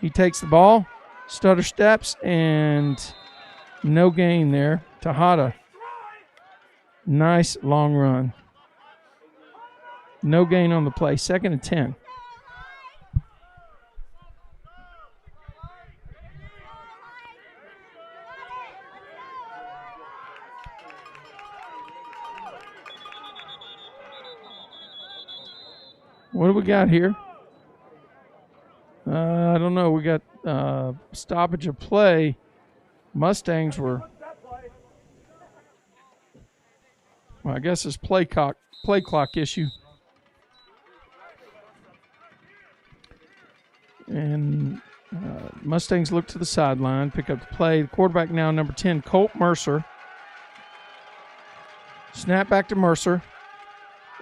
He takes the ball, stutter steps, and no gain there. Tejada, nice long run. No gain on the play, 2nd and 10. What do we got here? I don't know. We got stoppage of play. Mustangs were, well, I guess it's play clock issue. And Mustangs look to the sideline, pick up the play. The quarterback now, number 10, Colt Mercer. Snap back to Mercer.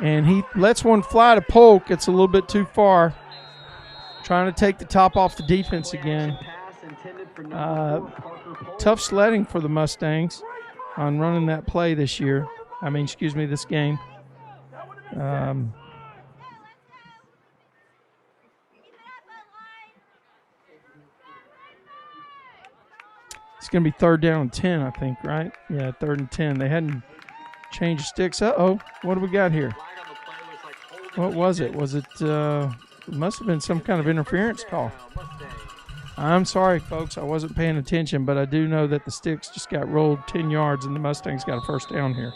And he lets one fly to Polk. It's a little bit too far. Trying to take the top off the defense again. Tough sledding for the Mustangs on running that play this year. This game. It's going to be 3rd down and 10, I think, right? Yeah, 3rd and 10. They hadn't changed sticks. Uh-oh. What do we got here? What was it? Was it must have been some kind of interference call. I'm sorry, folks. I wasn't paying attention, but I do know that the sticks just got rolled 10 yards, and the Mustangs got a 1st down here.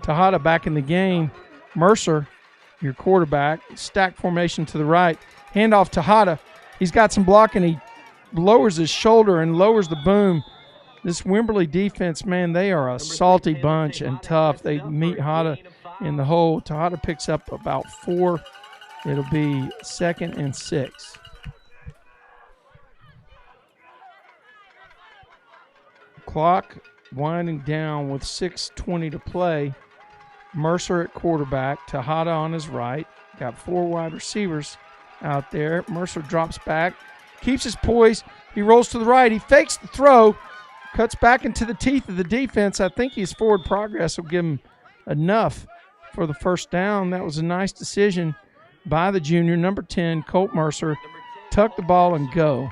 Tejada back in the game. Mercer, your quarterback. Stack formation to the right. Handoff Tejada. He's got some blocking. He lowers his shoulder and lowers the boom. This Wimberly defense, man, they are a salty bunch and tough. They meet Tejada in the hole. Tejada picks up about 4. It'll be 2nd and 6. Clock winding down with 6:20 to play. Mercer at quarterback. Tejada on his right. Got 4 wide receivers out there. Mercer drops back, keeps his poise. He rolls to the right. He fakes the throw. Cuts back into the teeth of the defense. I think his forward progress will give him enough for the 1st down. That was a nice decision by the junior, number 10, Colt Mercer. Tuck the ball and go.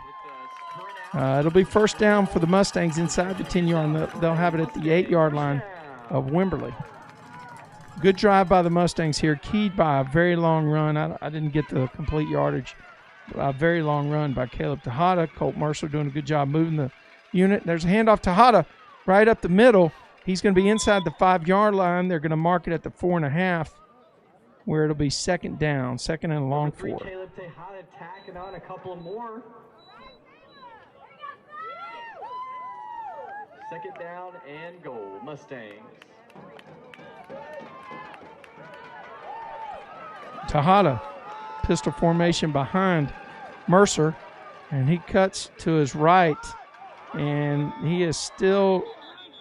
It'll be 1st down for the Mustangs inside the 10-yard line. They'll have it at the 8-yard line of Wimberly. Good drive by the Mustangs here, keyed by a very long run. I didn't get the complete yardage. A very long run by Caleb Tejada. Colt Mercer doing a good job moving the unit. There's a handoff to Tejada right up the middle. He's going to be inside the 5-yard line. They're going to mark it at the 4.5, where it'll be second down, second and a long 4. Caleb Tejada tacking on a couple more. Second down and goal, Mustangs. Tejada, pistol formation behind Mercer, and he cuts to his right, and he is still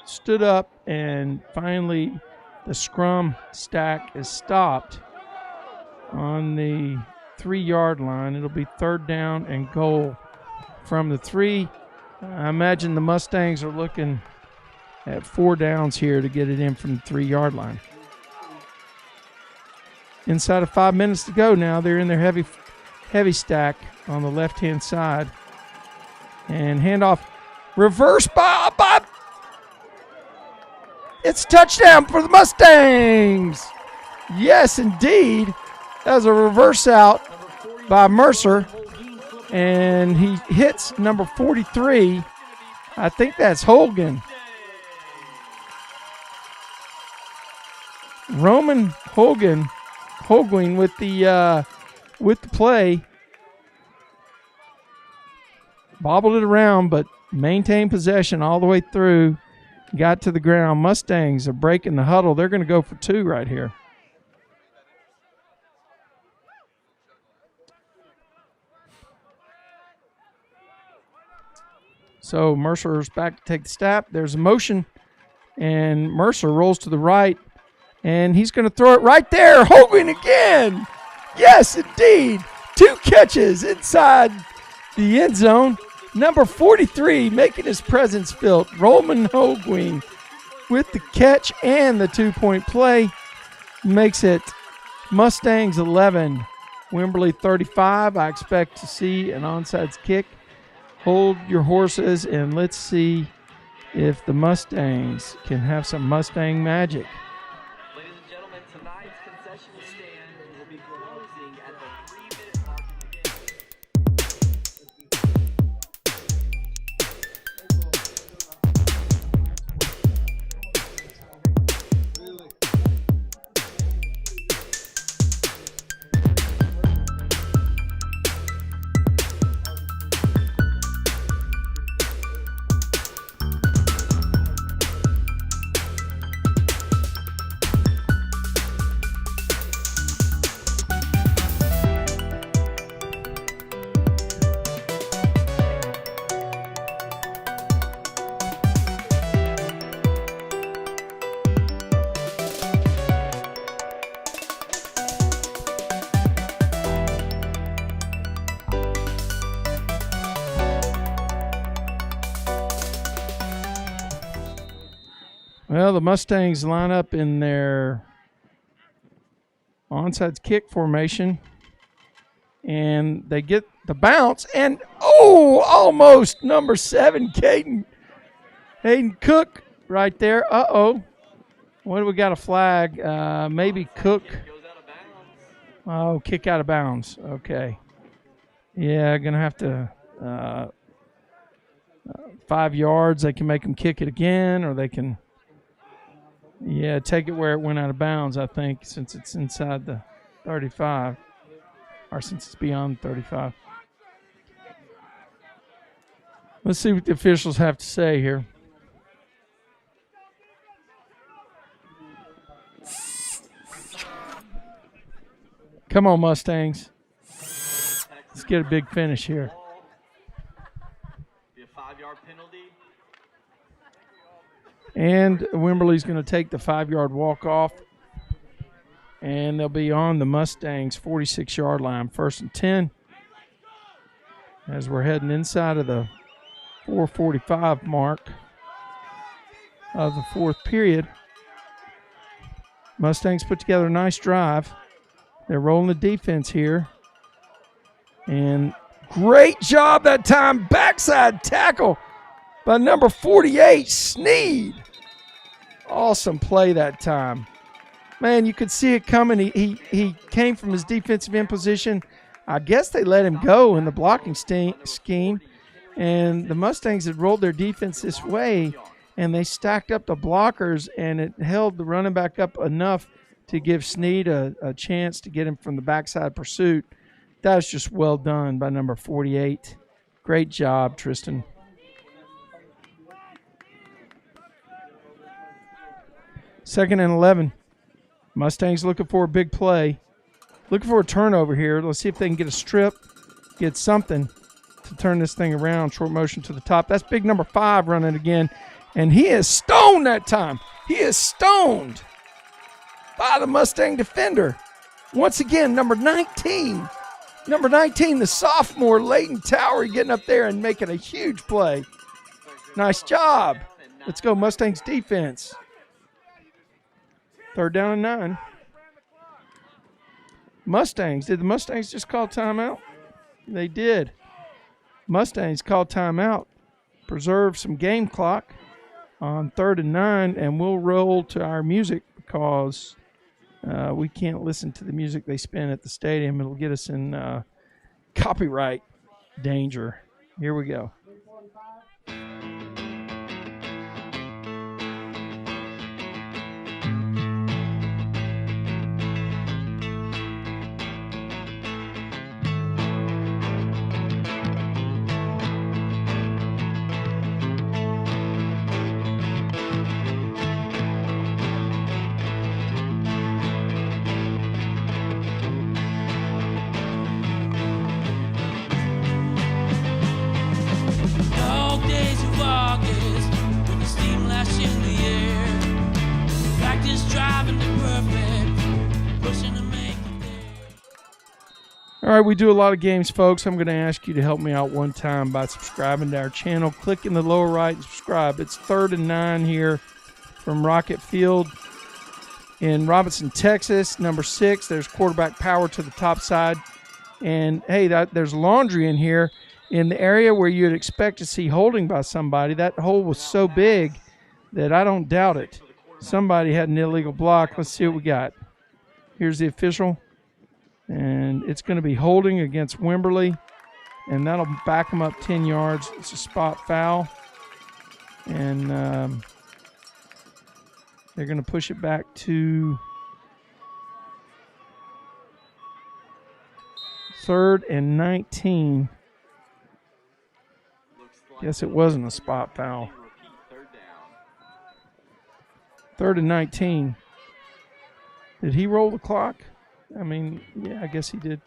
stood up, and finally the scrum stack is stopped on the 3-yard line. It'll be third down and goal from the 3. I imagine the Mustangs are looking at 4 downs here to get it in from the 3-yard line. Inside of 5 minutes to go now. They're in their heavy stack on the left-hand side. And handoff, reverse by it's touchdown for the Mustangs. Yes, indeed. That was a reverse out by Mercer. And he hits number 43. I think that's Holguin. Roman Holguin with the play. Bobbled it around, but maintained possession all the way through. Got to the ground. Mustangs are breaking the huddle. They're going to go for 2 right here. So Mercer's back to take the snap. There's a motion, and Mercer rolls to the right, and he's going to throw it right there. Hogan again. Yes, indeed. 2 catches inside the end zone. Number 43 making his presence felt. Roman Hogan with the catch and the 2-point play makes it Mustangs 11, Wimberly 35. I expect to see an onside kick. Hold your horses, and let's see if the Mustangs can have some Mustang magic. Ladies and gentlemen, tonight's concession stand will be closing at the 3-minute mark of the game. Well, the Mustangs line up in their onside kick formation, and they get the bounce, and almost number 7, Hayden Cook right there. What do we got, a flag? Maybe Cook. Oh, kick out of bounds. Okay. Yeah, going to have to 5 yards. They can make them kick it again, or they can take it where it went out of bounds, I think, since it's inside the 35, or since it's beyond 35. Let's see what the officials have to say here. Come on, Mustangs. Let's get a big finish here. Be a 5-yard penalty. And Wimberly's going to take the 5-yard walk-off. And they'll be on the Mustangs' 46-yard line, 1st and 10. As we're heading inside of the 4:45 mark of the 4th period. Mustangs put together a nice drive. They're rolling the defense here. And great job that time. Backside tackle by number 48, Sneed. Awesome play that time. Man, you could see it coming. He came from his defensive end position. I guess they let him go in the blocking scheme, and the Mustangs had rolled their defense this way, and they stacked up the blockers, and it held the running back up enough to give Snead a chance to get him from the backside pursuit. That was just well done by number 48. Great job, Tristan. Second and 11. Mustangs looking for a big play. Looking for a turnover here. Let's see if they can get a strip, get something to turn this thing around. Short motion to the top. That's big number 5 running again. And he is stoned that time. He is stoned by the Mustang defender. Once again, number 19. Number 19, the sophomore, Leighton Towery, getting up there and making a huge play. Nice job. Let's go Mustangs defense. Third down and 9. Mustangs. Did the Mustangs just call timeout? They did. Mustangs called timeout. Preserve some game clock on 3rd and 9, and we'll roll to our music because we can't listen to the music they spin at the stadium. It'll get us in copyright danger. Here we go. All right, we do a lot of games, folks. I'm going to ask you to help me out one time by subscribing to our channel. Click in the lower right and subscribe. It's 3rd and 9 here from Rocket Field in Robinson, Texas. Number 6, there's quarterback power to the top side. And, hey, there's laundry in here. In the area where you'd expect to see holding by somebody, that hole was so big that I don't doubt it. Somebody had an illegal block. Let's see what we got. Here's the official. And it's going to be holding against Wimberly, and that'll back them up 10 yards. It's a spot foul, and they're going to push it back to 3rd and 19. Guess it wasn't a spot foul. 3rd and 19. Did he roll the clock? I mean, yeah, I guess he did.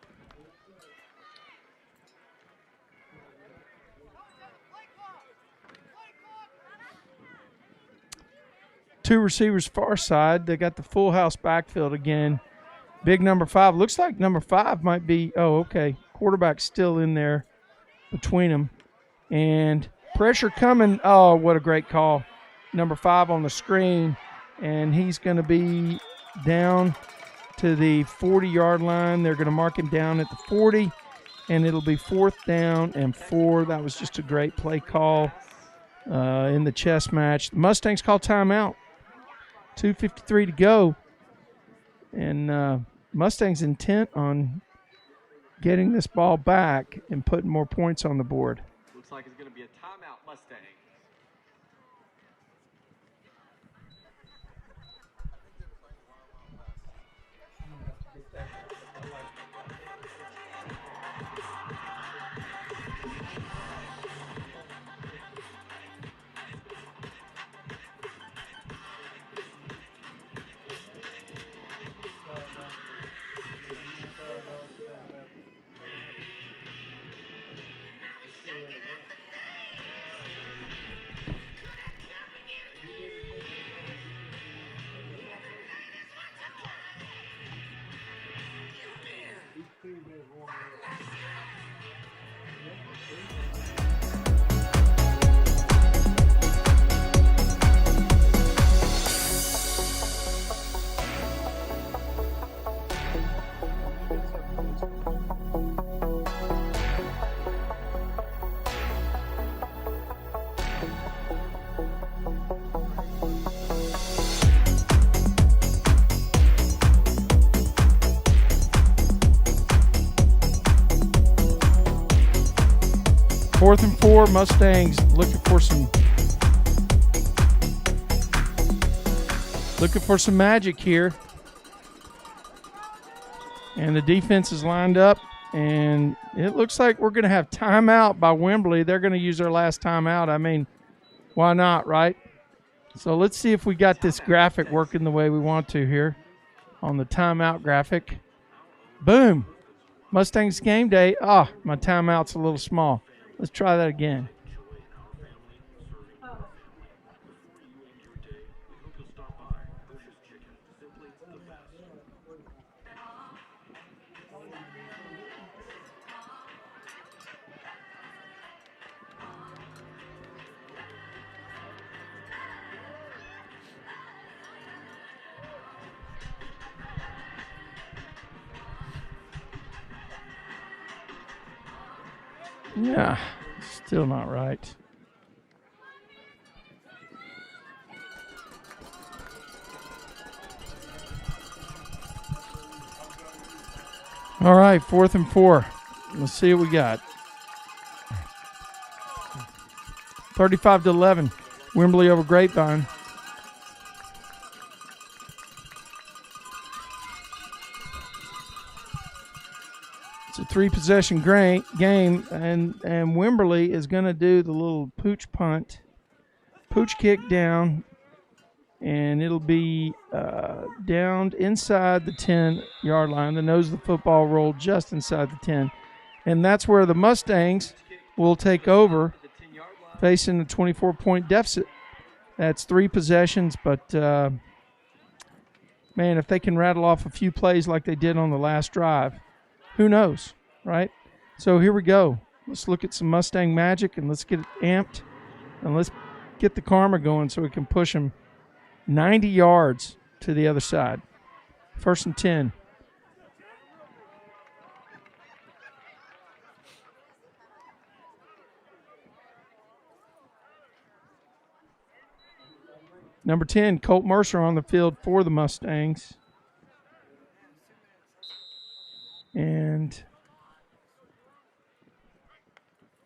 Two receivers far side. They got the full house backfield again. Big number 5. Looks like number 5 might be, okay. Quarterback's still in there between them. And pressure coming. Oh, what a great call. Number 5 on the screen. And he's going to be down to the 40-yard line. They're going to mark him down at the 40, and it'll be 4th down and 4. That was just a great play call in the chess match. The Mustangs call timeout. 2:53 to go, and Mustangs intent on getting this ball back and putting more points on the board. Looks like it's going to be a timeout, Mustangs. 4th and 4, Mustangs looking for some magic here. And the defense is lined up, and it looks like we're going to have timeout by Wimberly. They're going to use their last timeout. I mean, why not, right? So let's see if we got this graphic working the way we want to here on the timeout graphic. Boom. Mustangs game day. My timeout's a little small. Let's try that again. Yeah, still not right. All right, 4th and 4. Let's see what we got. 35-11, Wimberly over Grapevine. It's a 3-possession game, and Wimberly is going to do the little pooch kick down, and it'll be downed inside the 10-yard line. The nose of the football rolled just inside the 10. And that's where the Mustangs will take over, facing a 24-point deficit. That's 3 possessions, but, man, if they can rattle off a few plays like they did on the last drive, who knows, right? So here we go. Let's look at some Mustang magic, and let's get it amped, and let's get the karma going so we can push them 90 yards to the other side. 1st and 10. Number 10, Colt Mercer on the field for the Mustangs. And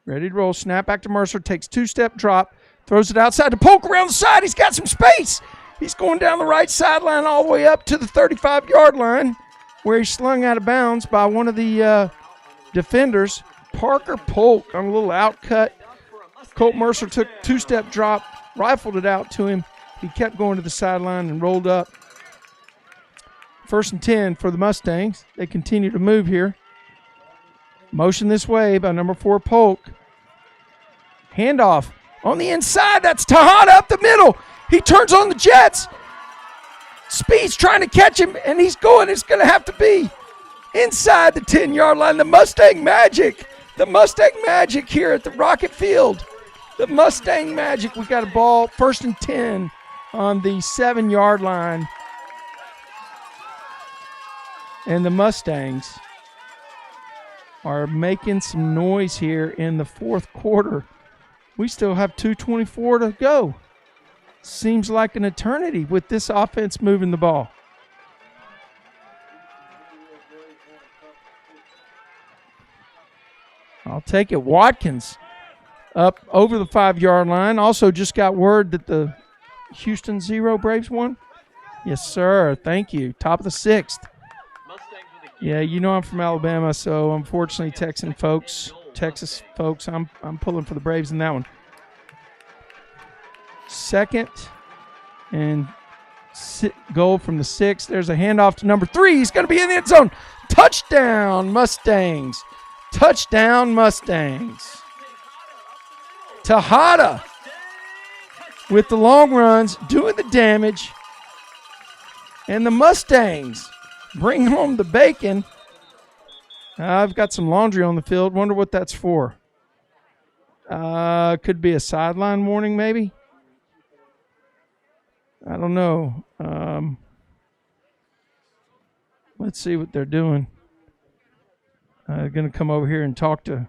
ready to roll. Snap back to Mercer. Takes 2-step drop. Throws it outside to Polk around the side. He's got some space. He's going down the right sideline all the way up to the 35-yard line where he's slung out of bounds by one of the defenders, Parker Polk, on a little outcut. Colt Mercer took 2-step drop, rifled it out to him. He kept going to the sideline and rolled up. 1st and 10 for the Mustangs. They continue to move here. Motion this way by number 4, Polk. Handoff on the inside. That's Tejada up the middle. He turns on the jets. Speed's trying to catch him, and he's going. It's going to have to be inside the 10-yard line. The Mustang Magic. The Mustang Magic here at the Rocket Field. The Mustang Magic. We got a ball, 1st and 10 on the 7-yard line. And the Mustangs are making some noise here in the 4th quarter. We still have 2:24 to go. Seems like an eternity with this offense moving the ball. I'll take it. Watkins up over the 5-yard line. Also just got word that the Houston 0 Braves won. Yes, sir. Thank you. Top of the 6th. Yeah, you know I'm from Alabama, so unfortunately Texas folks, I'm pulling for the Braves in that one. 2nd and goal from the 6. There's a handoff to number 3. He's going to be in the end zone. Touchdown, Mustangs. Touchdown, Mustangs. Tejada with the long runs, doing the damage. And the Mustangs bring home the bacon. I've got some laundry on the field. Wonder what that's for. Could be a sideline warning, maybe. I don't know. Let's see what they're doing. They're going to come over here and talk to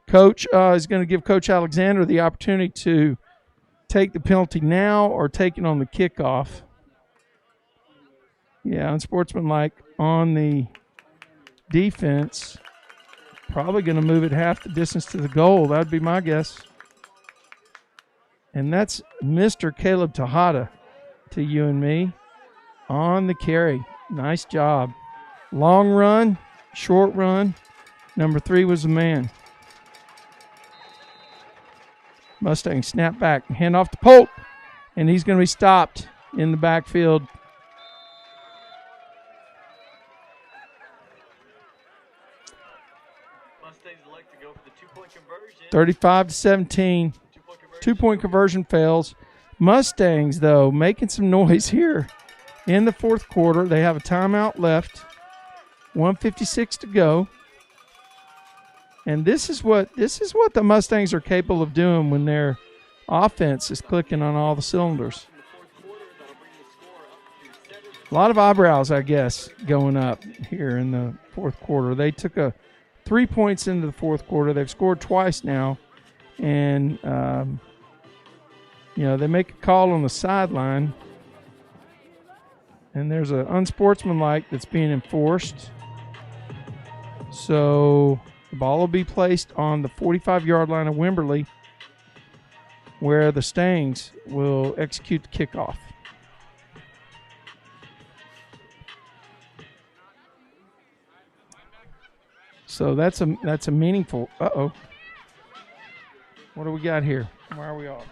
Coach. He's going to give Coach Alexander the opportunity to take the penalty now or take it on the kickoff. Yeah, unsportsmanlike on the defense. Probably going to move it half the distance to the goal. That would be my guess. And that's Mr. Caleb Tejada to you and me on the carry. Nice job. Long run, short run. Number 3 was the man. Mustang snap back, hand off to Polk, and he's going to be stopped in the backfield. Mustangs elect to go for the 2-point conversion. 35-17. 2-point conversion fails. Mustangs, though, making some noise here in the fourth quarter. They have a timeout left. 1:56 to go. And this is what the Mustangs are capable of doing when their offense is clicking on all the cylinders. A lot of eyebrows, I guess, going up here in the fourth quarter. They took 3 points into the fourth quarter. They've scored twice now. And, they make a call on the sideline. And there's an unsportsmanlike that's being enforced. So the ball will be placed on the 45-yard line of Wimberly, where the Stangs will execute the kickoff. So that's a meaningful. Uh-oh. What do we got here? Where are we off?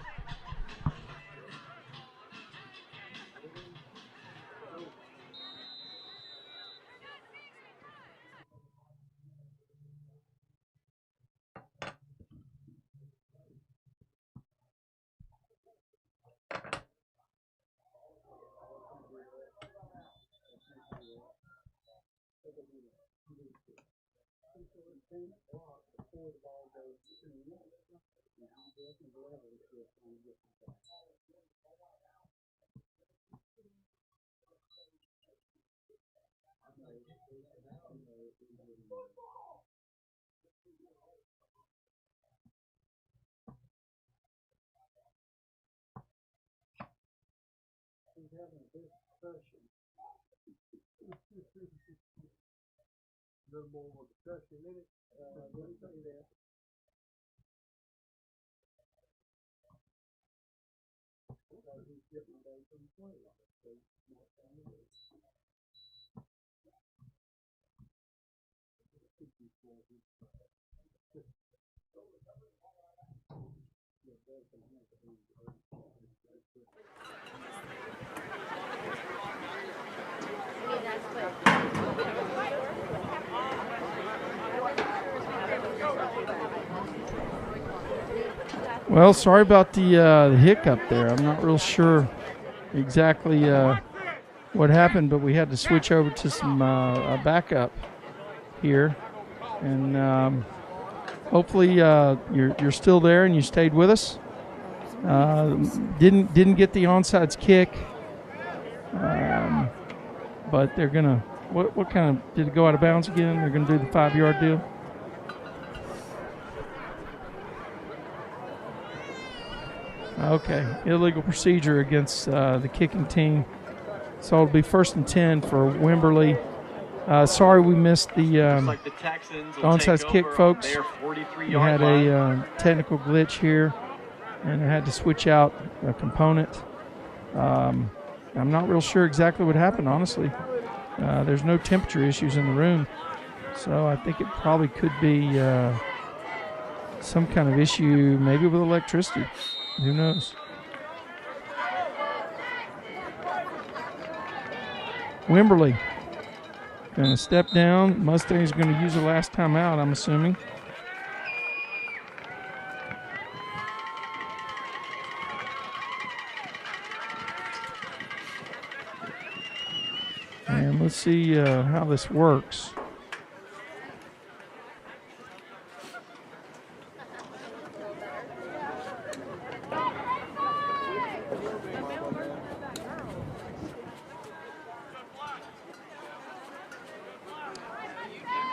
A little more of a discussion in it. What do you think there? Well, sorry about the hiccup there. I'm not real sure exactly what happened, but we had to switch over to some backup here, and hopefully you're still there and you stayed with us. Didn't get the onside kick, but they're gonna. What kind of did it go out of bounds again? They're gonna do the 5-yard deal. Okay, illegal procedure against the kicking team. So it'll be 1st and 10 for Wimberly. Sorry we missed the Like the Texans onside kick, folks. We had line. a technical glitch here, and I had to switch out a component. I'm not real sure exactly what happened, honestly. There's no temperature issues in the room, so I think it probably could be some kind of issue, maybe with electricity. Who knows? Wimberly going to step down. Mustang's going to use the last time out, I'm assuming. And let's see how this works.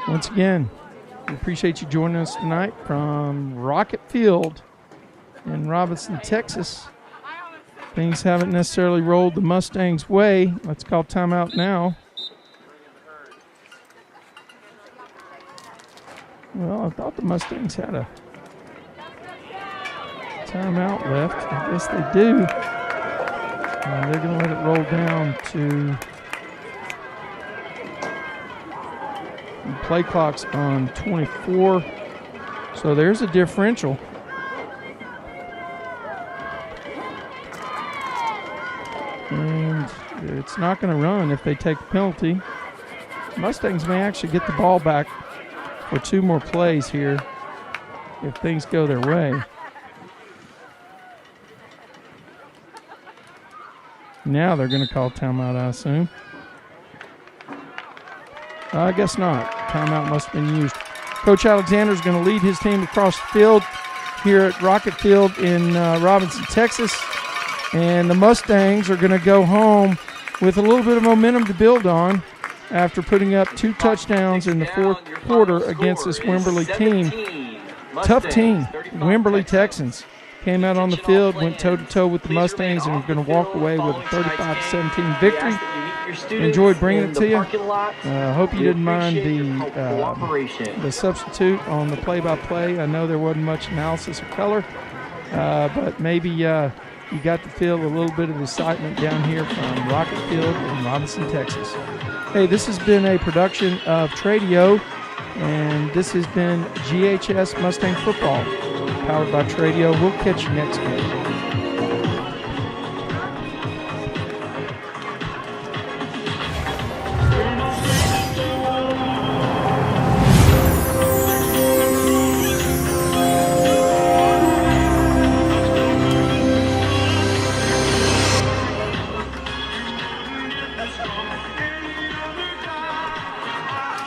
Once again, we appreciate you joining us tonight from Rocket Field in Robinson, Texas. Things haven't necessarily rolled the Mustangs' way. Let's call timeout now. Well, I thought the Mustangs had a timeout left. I guess they do. And they're going to let it roll down to play clock's on 24. So there's a differential. And it's not going to run if they take the penalty. Mustangs may actually get the ball back for 2 more plays here if things go their way. Now they're going to call timeout, I assume. I guess not. Timeout must have been used. Coach Alexander is going to lead his team across the field here at Rocket Field in Robinson, Texas. And the Mustangs are going to go home with a little bit of momentum to build on after putting up 2 touchdowns in the fourth quarter against this Wimberly team. Tough team. Wimberly Texans came out on the field, went toe-to-toe with the Mustangs, and are going to walk away with a 35-17 victory. Enjoyed bringing it to you. Hope you didn't mind the substitute on the play-by-play. I know there wasn't much analysis of color, but maybe you got to feel a little bit of excitement down here from Rocket Field in Robinson, Texas. Hey, this has been a production of Tradio, and this has been GHS Mustang Football, powered by Tradio. We'll catch you next week.